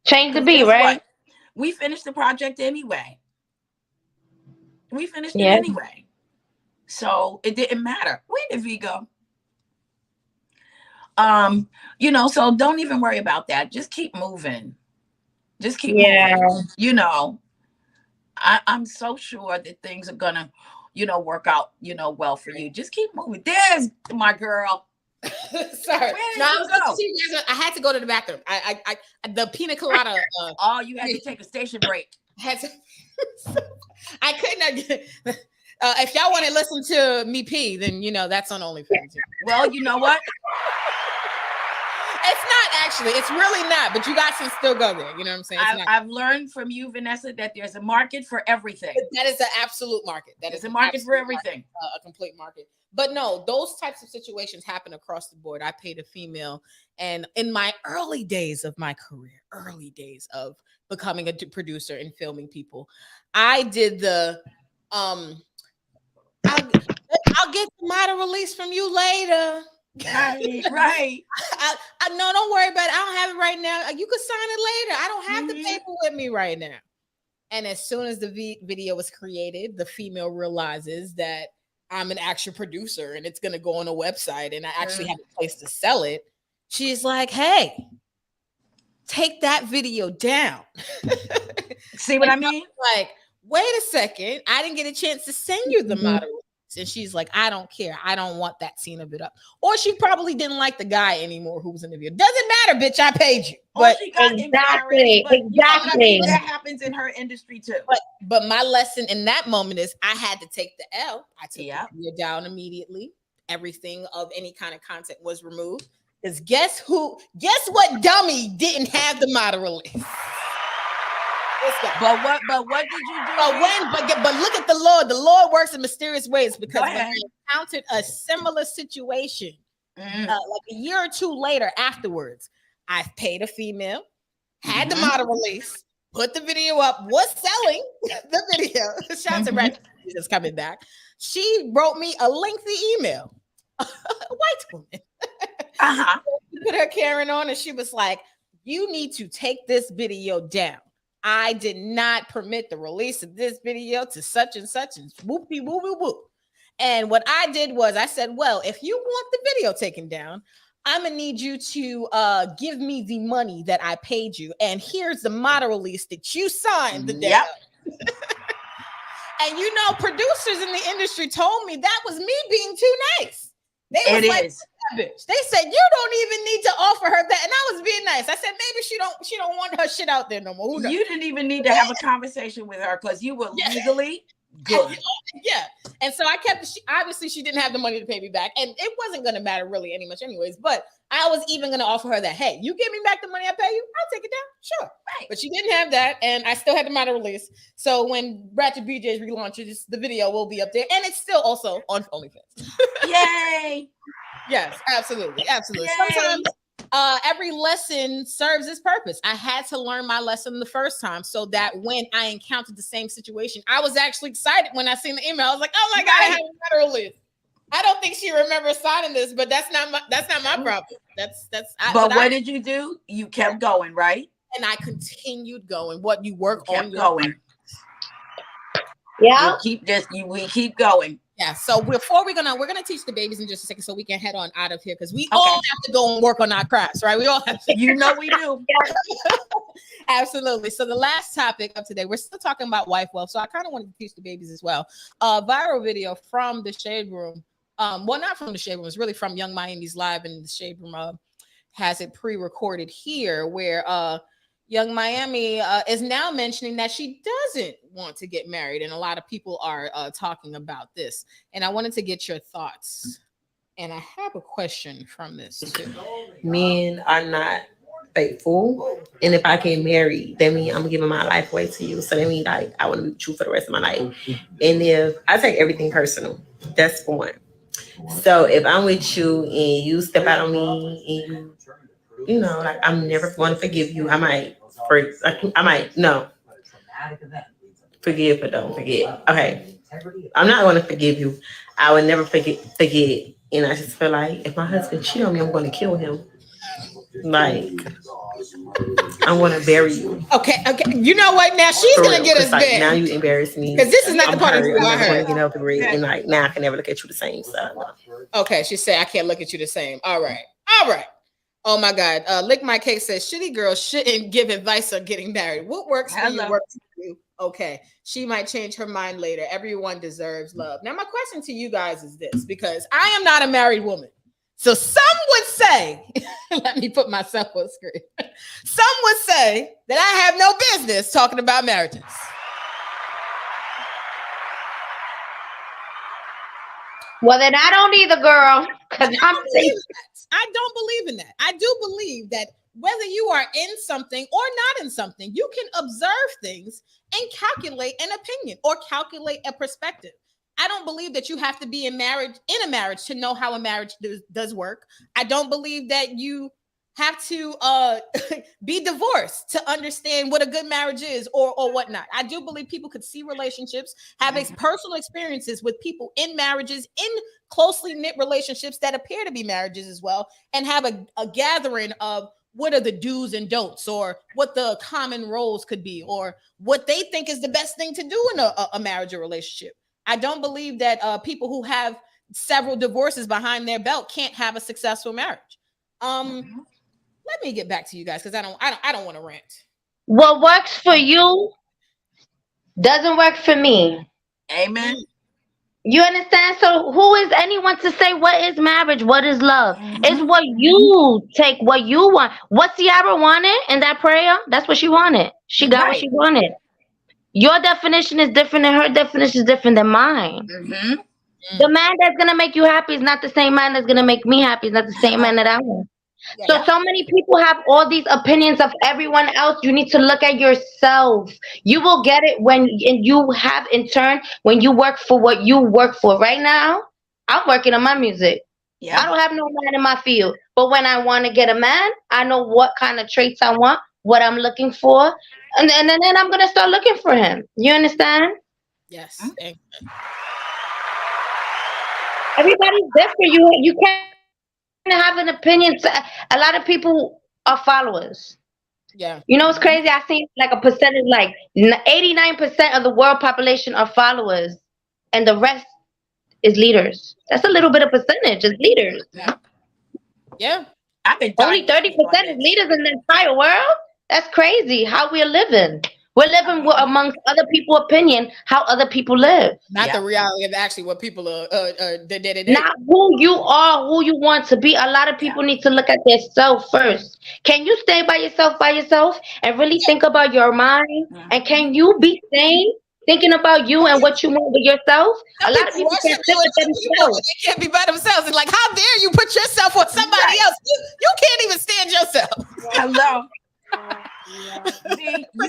Change the beat, right? What? We finished the project anyway. We finished it anyway. So it didn't matter. Where did V go? You know, so don't even worry about that. Just keep moving. Just keep moving. You know, I'm so sure that things are gonna, you know, work out, you know, well for you. Just keep moving. There's my girl. Sorry. No, I had to go to the bathroom. I the pina colada. Oh, you had to take a station break. Had to. I could not get. If y'all want to listen to me pee, then you know that's on OnlyFans. Well, you know what? It's not actually. It's really not. But you guys can still go there. You know what I'm saying? I've learned from you, Vanessa, that there's a market for everything. That is an absolute market. That is a market for everything. A complete market. But no, those types of situations happen across the board. I paid a female, and in my early days of my career, early days of becoming a producer and filming people, I did the I'll get the model release from you later. Right. I no, don't worry about it. I don't have it right now. You could sign it later. I don't have the paper with me right now. And as soon as the video was created, the female realizes that I'm an actual producer and it's going to go on a website and I actually have a place to sell it. She's like, hey, take that video down. See what I mean? Like, wait a second. I didn't get a chance to send you the model. And she's like, I don't care. I don't want that scene of it up. Or she probably didn't like the guy anymore who was in the video. Doesn't matter, bitch. I paid you. But she got exactly. You know what I mean? That happens in her industry too. But my lesson in that moment is I had to take the L. I took the video down immediately. Everything of any kind of content was removed. Because guess what dummy didn't have the model release? But what did you do? But look at the Lord. The Lord works in mysterious ways because when I encountered a similar situation, like a year or two later afterwards, I paid a female, had the model release, put the video up, was selling the video. Shout out to Brad just coming back. She wrote me a lengthy email, a white woman. She put her Karen on and she was like, you need to take this video down. I did not permit the release of this video to such and whoopie woo woo woo. And what I did was I said, well, if you want the video taken down, I'm gonna need you to give me the money that I paid you. And here's the model release that you signed the day. And you know, producers in the industry told me that was me being too nice. They was bitch. They said you don't even need to offer her that, and I was being nice. I said maybe she don't want her shit out there no more. You didn't even need to have a conversation with her because you were legally good. And so I kept. Obviously, she didn't have the money to pay me back, and it wasn't going to matter really any much, anyways. But I was even going to offer her that. Hey, you give me back the money I pay you, I'll take it down. Sure, right. But she didn't have that, and I still had the model release. So when Ratchet BJ's relaunches, the video will be up there, and it's still also on OnlyFans. Yay! Yes, absolutely. Yay. Sometimes every lesson serves its purpose. I had to learn my lesson the first time so that when I encountered the same situation, I was actually excited when I seen the email. I was like, oh my God, I have a model release. I don't think she remembers signing this, but that's not my problem. But what did you do? You kept going, right? And I continued going. What you work on going. Yeah. We keep going. Yeah. So before we're gonna teach the babies in just a second so we can head on out of here because we all have to go and work on our crafts, right? We all have to. You know we do. Absolutely. So the last topic of today, we're still talking about wife wealth. So I kind of wanted to teach the babies as well. Viral video from the Shade Room. Well, not from the Shade Room, it's really from Young Miami's Live, and the Shade Room has it pre-recorded here where Young Miami is now mentioning that she doesn't want to get married. And a lot of people are talking about this. And I wanted to get your thoughts. And I have a question from this too. Men are not faithful. And if I get married, that means I'm giving my life away to you. So that means like I want to be true for the rest of my life. And if I take everything personal, that's for one. So if I'm with you and you step out on me and you know, like I'm never going to forgive you. I might no. Forgive but don't forget. Okay. I'm not going to forgive you. I would never forget. And I just feel like if my husband cheat on me, I'm going to kill him. Like, I'm going to bury you. Okay. You know what? Now she's going to get us like, banned. now you embarrass me. Because this is not the part of who I I'm never heard. going to get over it. And like, now I can never look at you the same. So, no. Okay. She said, I can't look at you the same. All right. Oh my God. Lick My Cake says, shitty girls shouldn't give advice on getting married. What works for you works for you. Okay. She might change her mind later. Everyone deserves love. Now, my question to you guys is this, because I am not a married woman. So some would say, let me put myself on screen. Some would say that I have no business talking about marriages. Well, then I don't either, girl. Because I don't believe in that. I do believe that whether you are in something or not in something, you can observe things and calculate an opinion or calculate a perspective. I don't believe that you have to be in a marriage to know how a marriage does work. I don't believe that you have to be divorced to understand what a good marriage is or whatnot. I do believe people could see relationships, have personal experiences with people in marriages, in closely knit relationships that appear to be marriages as well, and have a gathering of what are the do's and don'ts, or what the common roles could be, or what they think is the best thing to do in a marriage or relationship. I don't believe that people who have several divorces behind their belt can't have a successful marriage. Let me get back to you guys because I don't want to rant. What works for you doesn't work for me. Amen. You understand? So who is anyone to say what is marriage, what is love? It's what you take, what you want. What Ciara wanted in that prayer, that's what she wanted. She got what she wanted. Your definition is different and her definition is different than mine. The man that's going to make you happy is not the same man that's going to make me happy. It's not the same man that I want. So many people have all these opinions of everyone else. You need to look at yourself. You will get it when you have, in turn, when you work for what you work for. Right now, I'm working on my music. I don't have no man in my field. But when I want to get a man, I know what kind of traits I want, what I'm looking for. And then I'm going to start looking for him. You understand? Yes. Everybody's different. You can't have an opinion. A lot of people are followers. Yeah. You know, it's crazy. I seen like a percentage, like 89% of the world population are followers, and the rest is leaders. That's a little bit of percentage is leaders. Yeah. Only 30% is leaders in the entire world. That's crazy. How we're living. We're living amongst other people's opinion, how other people live. Not the reality of actually what people are Not who you are, who you want to be. A lot of people need to look at themselves first. Can you stay by yourself and really think about your mind? And can you be sane, thinking about you and what you want with yourself? A lot of people can't sit with themselves. They can't be by themselves. It's like, how dare you put yourself on somebody else? You can't even stand yourself. Hello. See,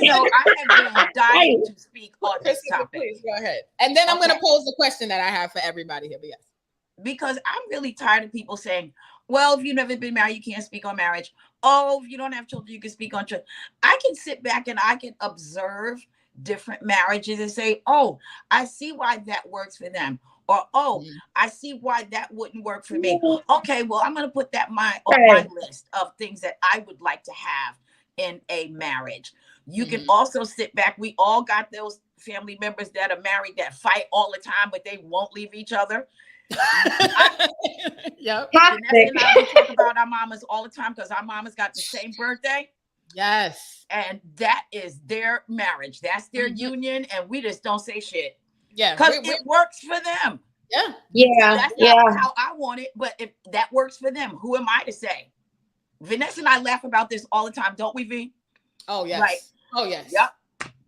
I have been dying to speak on this topic. Please go ahead. And then I'm going to pose the question that I have for everybody here. Yes. Because I'm really tired of people saying, well, if you've never been married, you can't speak on marriage. Oh, if you don't have children, you can speak on children. I can sit back and I can observe different marriages and say, oh, I see why that works for them. Or, oh, I see why that wouldn't work for me. Okay, well, I'm going to put that on my list of things that I would like to have in a marriage. You can also sit back. We all got those family members that are married that fight all the time, but they won't leave each other. Yep. Vanessa and I talk about our mamas all the time because our mamas got the same birthday. Yes. And that is their marriage. That's their union. And we just don't say shit. Yeah. Because it works for them. Yeah. Yeah. That's not how I want it, but if that works for them, who am I to say? Vanessa and I laugh about this all the time, don't we, V? Oh, yes. Right. Oh, yes. Yep.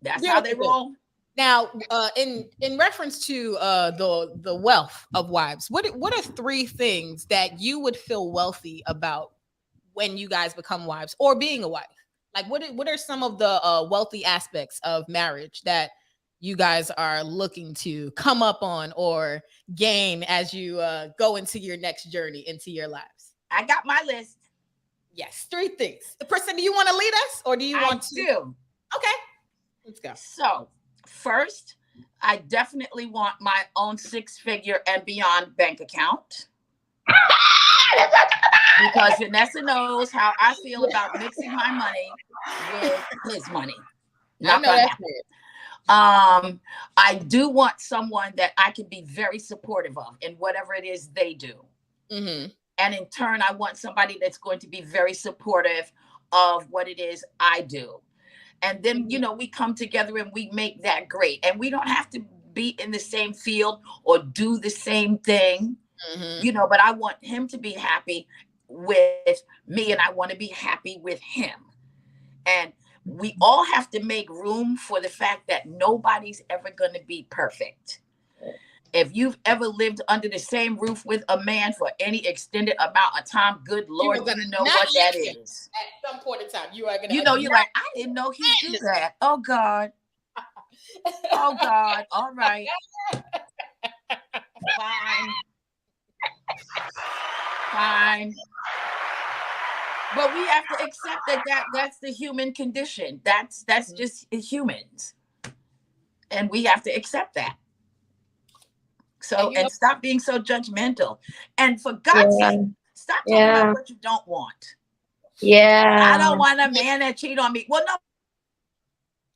That's how they roll. Now, in reference to the wealth of wives, what are 3 things that you would feel wealthy about when you guys become wives or being a wife? Like, what are some of the wealthy aspects of marriage that you guys are looking to come up on or gain as you go into your next journey into your lives? I got my list. Yes, 3 things. Person, do you want to lead us or do you want to? Do. Okay, let's go. So, first, I definitely want my own 6-figure and beyond bank account. Because Vanessa knows how I feel about mixing my money with his money. Not gonna happen. I do want someone that I can be very supportive of in whatever it is they do. Mm-hmm. And in turn, I want somebody that's going to be very supportive of what it is I do. And then, you know, we come together and we make that great. And we don't have to be in the same field or do the same thing, you know, but I want him to be happy with me and I want to be happy with him. And we all have to make room for the fact that nobody's ever going to be perfect. If you've ever lived under the same roof with a man for any extended amount of time, good Lord, you know what that is. At some point in time, you are going to. You know, you're like, I didn't know he did that. Oh, God. Oh, God. All right. Fine. But we have to accept that's the human condition. That's just humans. And we have to accept that. So, and stop being so judgmental. And for God's sake, stop talking about what you don't want. Yeah. I don't want a man that cheat on me. Well, no.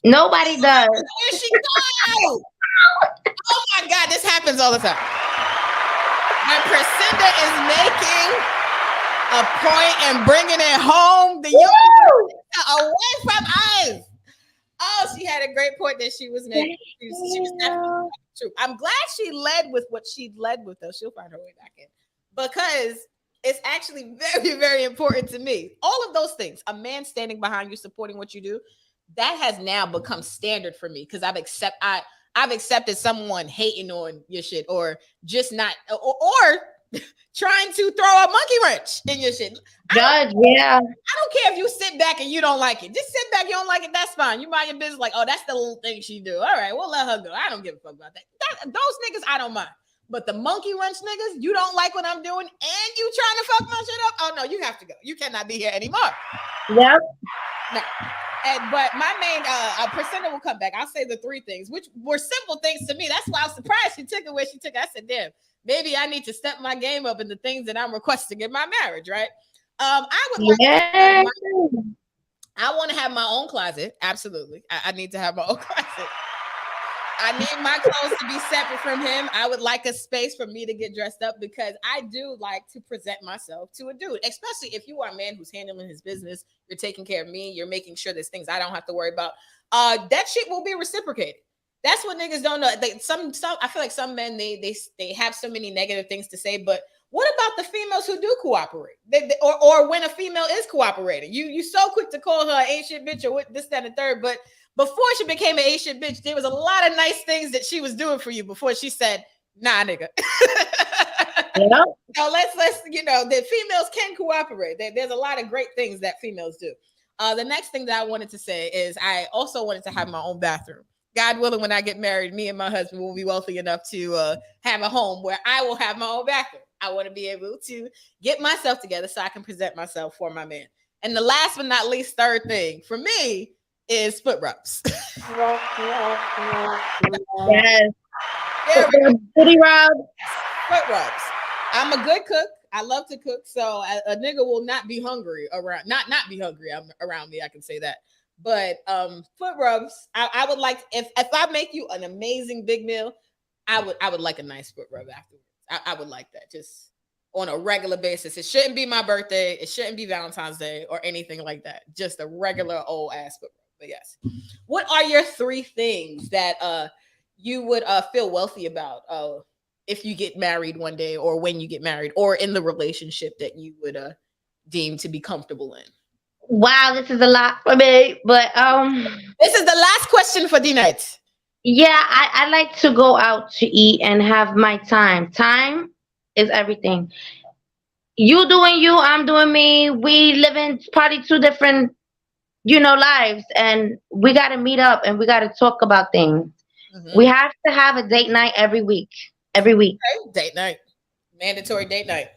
Nobody does. Here she goes. Oh my God, this happens all the time. When Priscilla is making a point and bringing it home, the away from us. Oh, she had a great point that she was making. She was definitely true. I'm glad she led with what she led with, though. She'll find her way back in because it's actually very, very important to me. All of those things, a man standing behind you, supporting what you do, that has now become standard for me because I've accepted someone hating on your shit or just not or trying to throw a monkey wrench in your shit. I don't care if you sit back and you don't like it. Just sit back, you don't like it, that's fine. You mind your business like, oh, that's the little thing she do. All right, we'll let her go. I don't give a fuck about that. Those niggas, I don't mind. But the monkey wrench niggas, you don't like what I'm doing and you trying to fuck my shit up? Oh, no, you have to go. You cannot be here anymore. Yep. No. But my main Priscilla will come back. I'll say the 3 things, which were simple things to me. That's why I was surprised she took it where she took it. I said, damn, maybe I need to step my game up in the things that I'm requesting in my marriage, right? I would like I want to have my own closet. Absolutely. I need to have my own closet. I need my clothes to be separate from him. I would like a space for me to get dressed up because I do like to present myself to a dude, especially if you are a man who's handling his business. You're taking care of me. You're making sure there's things I don't have to worry about. That shit will be reciprocated. That's what niggas don't know. Some I feel like some men they have so many negative things to say, but what about the females who do cooperate? Or when a female is cooperating, you so quick to call her an ain't shit bitch or what this, that, and third, but before she became an ain't shit bitch, there was a lot of nice things that she was doing for you before she said, nah, nigga. So let's the females can cooperate. There's a lot of great things that females do. The next thing that I wanted to say is I also wanted to have my own bathroom. God willing, when I get married, me and my husband will be wealthy enough to have a home where I will have my own bathroom. I want to be able to get myself together so I can present myself for my man. And the last but not least, 3rd thing for me is foot rubs. Yes. Booty rubs. Foot rubs. I'm a good cook. I love to cook, so a nigga will not be hungry around. Not be hungry around me. I can say that. But foot rubs. I would like if I make you an amazing big meal, I would like a nice foot rub afterwards. I would like that just on a regular basis. It shouldn't be my birthday. It shouldn't be Valentine's Day or anything like that. Just a regular old ass foot rub. But yes, what are your 3 things that you would feel wealthy about if you get married one day or when you get married or in the relationship that you would deem to be comfortable in? Wow, this is a lot for me, but this is the last question for the night. Yeah, I like to go out to eat and have my time. Time is everything. You doing you, I'm doing me. We live in probably two different, lives, and we got to meet up and we got to talk about things. We have to have a date night every week. Every week. Okay, date night. Mandatory date night.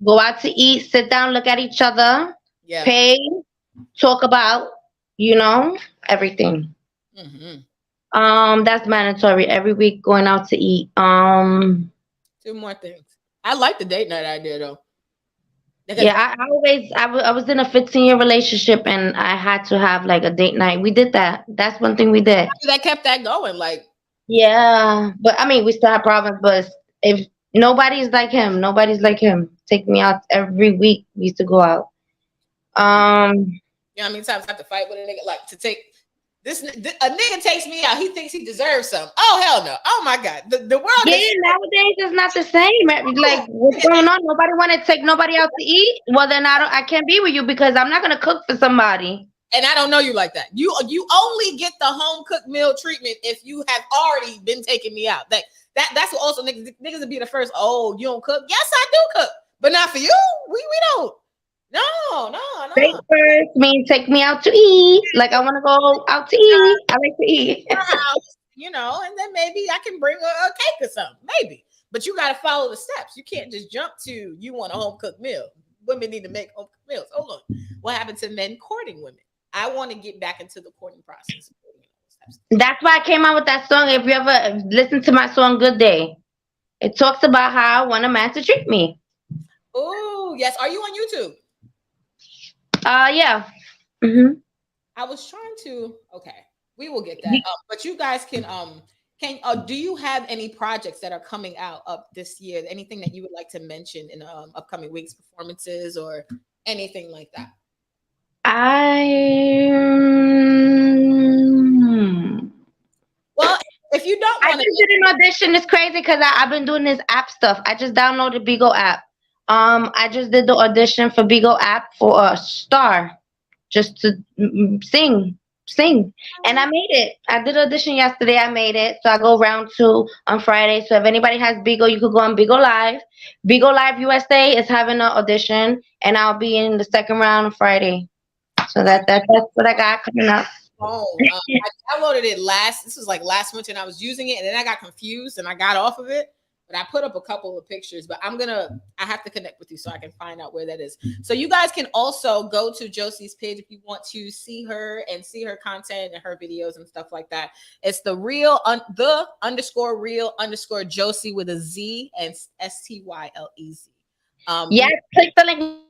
Go out to eat, sit down, look at each other, Yeah. pay, talk about, everything. That's mandatory every week going out to eat. Two more things. I like the date night idea though. Yeah, I was in a 15-year relationship and I had to have like a date night. We did that. That's one thing we did. That kept that going. Like, yeah, but I mean, we still have problems. But if nobody's like him, take me out every week. We used to go out. you know how many times I have to fight with a nigga like to take a nigga takes me out. He thinks he deserves something. Oh hell no! Oh my god, the world. Yeah, nowadays it's not the same. Like what's going on? Nobody want to take nobody out to eat. Well, then I can't be with you because I'm not gonna cook for somebody. And I don't know you like that. You only get the home cooked meal treatment if you have already been taking me out. That's what also niggas would be the first. Oh, you don't cook? Yes, I do cook, but not for you. We don't. No. Date first means take me out to eat. Like I want to go out to eat. I like to eat. And then maybe I can bring a cake or something. Maybe, but you got to follow the steps. You can't just jump to you want a home cooked meal. Women need to make home cooked meals. Hold on. What happened to men courting women? I want to get back into the courting process. That's why I came out with that song. If you ever listen to my song Good Day, it talks about how I want a man to treat me. Oh, yes. Are you on YouTube? Yeah. I was trying to. Okay, we will get that. But you guys can do you have any projects that are coming out up this year? Anything that you would like to mention in upcoming weeks, performances, or anything like that? Well, if you don't, I just did an audition. It's crazy because I've been doing this app stuff. I just downloaded Bigo app. I just did the audition for Bigo app for a star, just to sing, and I made it. I did audition yesterday. I made it. So I go round 2 on Friday. So if anybody has Bigo, you could go on Bigo Live. Bigo Live USA is having an audition, and I'll be in the second round on Friday. So that's what I got coming up. I downloaded it this was like last winter, and I was using it, and then I got confused and I got off of it. But I put up a couple of pictures, but I have to connect with you so I can find out where that is. So you guys can also go to Jozey's page if you want to see her and see her content and her videos and stuff like that. It's the _real_Jozey with a Z and STYLEZ. Yes, click the link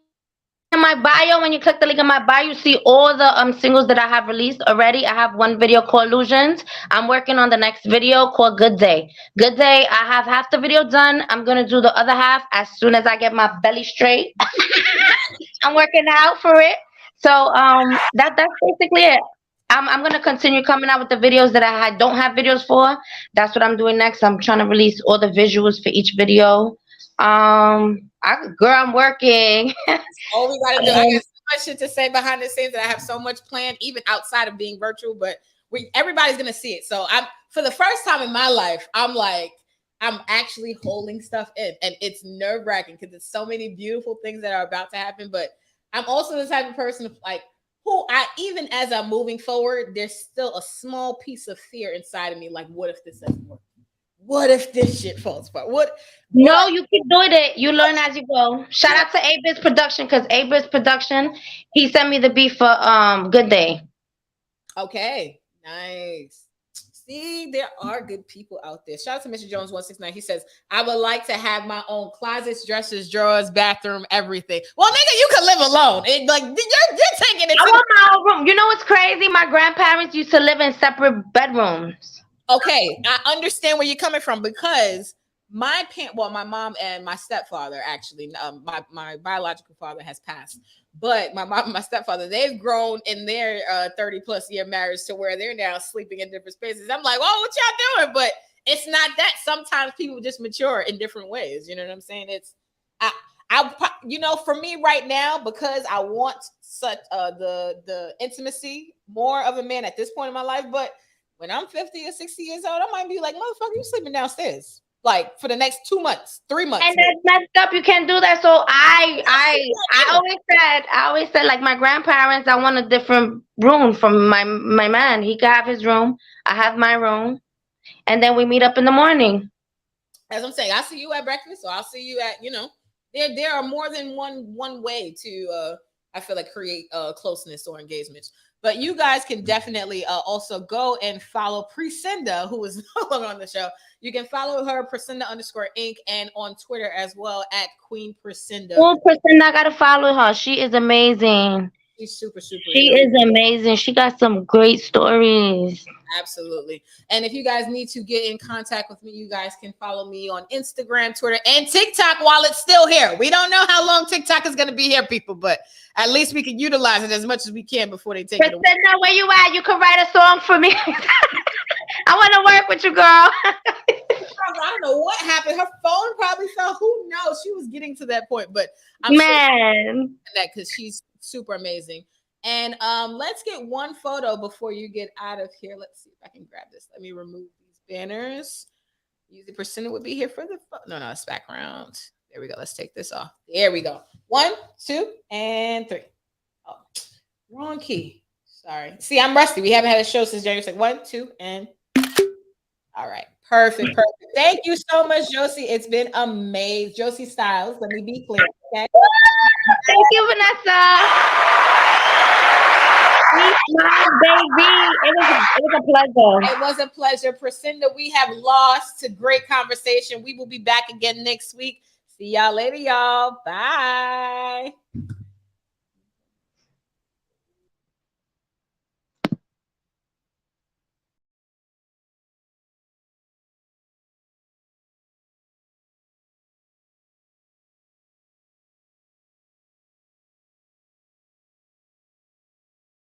in my bio. When you click the link in my bio, you see all the singles that I have released already. I have one video called Illusions. I'm working on the next video called Good Day. Good Day, I have half the video done. I'm gonna do the other half as soon as I get my belly straight. I'm working out for it. So that's basically it. I'm gonna continue coming out with the videos that I don't have videos for. That's what I'm doing next. I'm trying to release all the visuals for each video. I'm working. All we gotta do. I got so much shit to say behind the scenes, that I have so much planned, even outside of being virtual. But everybody's gonna see it. So for the first time in my life, I'm actually holding stuff in, and it's nerve-wracking because it's so many beautiful things that are about to happen. But I'm also the type of person even as I'm moving forward, there's still a small piece of fear inside of me. Like, what if this doesn't work? What if this shit falls apart? No, you keep doing it. You learn as you go. Shout out to A-Biz Production, because A-Biz Production, he sent me the beat for Good Day. Okay, nice. See, there are good people out there. Shout out to Mr. Jones 169. He says, I would like to have my own closets, dressers, drawers, bathroom, everything. Well, nigga, you can live alone. You're taking it. I want my own room. You know what's crazy? My grandparents used to live in separate bedrooms. Okay, I understand where you're coming from, because my mom and my stepfather, actually, my biological father has passed, but my mom and my stepfather, they've grown in their 30+ year marriage to where they're now sleeping in different spaces. I'm like, oh, what y'all doing? But it's not that. Sometimes people just mature in different ways. You know what I'm saying? For me right now, because I want such the intimacy more of a man at this point in my life, but when I'm 50 or 60 years old, I might be like, motherfucker, you sleeping downstairs. like for the next 2 months, 3 months. And that's messed up. You can't do that. So I always said like my grandparents, I want a different room from my man. He can have his room. I have my room, and then we meet up in the morning. As I'm saying, I'll see you at breakfast, or I'll see you at, there are more than one way to I feel like create closeness or engagement. But you guys can definitely also go and follow Precinda, who is no longer on the show. You can follow her, Precinda_Inc., and on Twitter as well at Queen Precinda. Oh, Precinda, I gotta follow her. She is amazing. She's super. She is amazing. She got some great stories. Absolutely. And if you guys need to get in contact with me, you guys can follow me on Instagram, Twitter, and TikTok while it's still here. We don't know how long TikTok is going to be here, people, but at least we can utilize it as much as we can before they take it away. Precinda, where you at? You can write a song for me. I want to work with you, girl. I don't know what happened. Her phone probably fell. Who knows? She was getting to that point, but I'm sure that because she's super amazing. And let's get one photo before you get out of here. Let's see if I can grab this. Let me remove these banners. Usually Precinda would be here for the no, it's background. There we go. Let's take this off. There we go. 1, 2, and 3. Oh, wrong key. Sorry. See, I'm rusty. We haven't had a show since January. It's like 1, 2, and all right. Perfect. Thank you so much, Jozey. It's been amazing. Jozey Stylez. Let me be clear. Okay. Thank you, Vanessa. My baby. It was a pleasure. It was a pleasure. Precinda, we have lost to great conversation. We will be back again next week. See y'all later, y'all. Bye.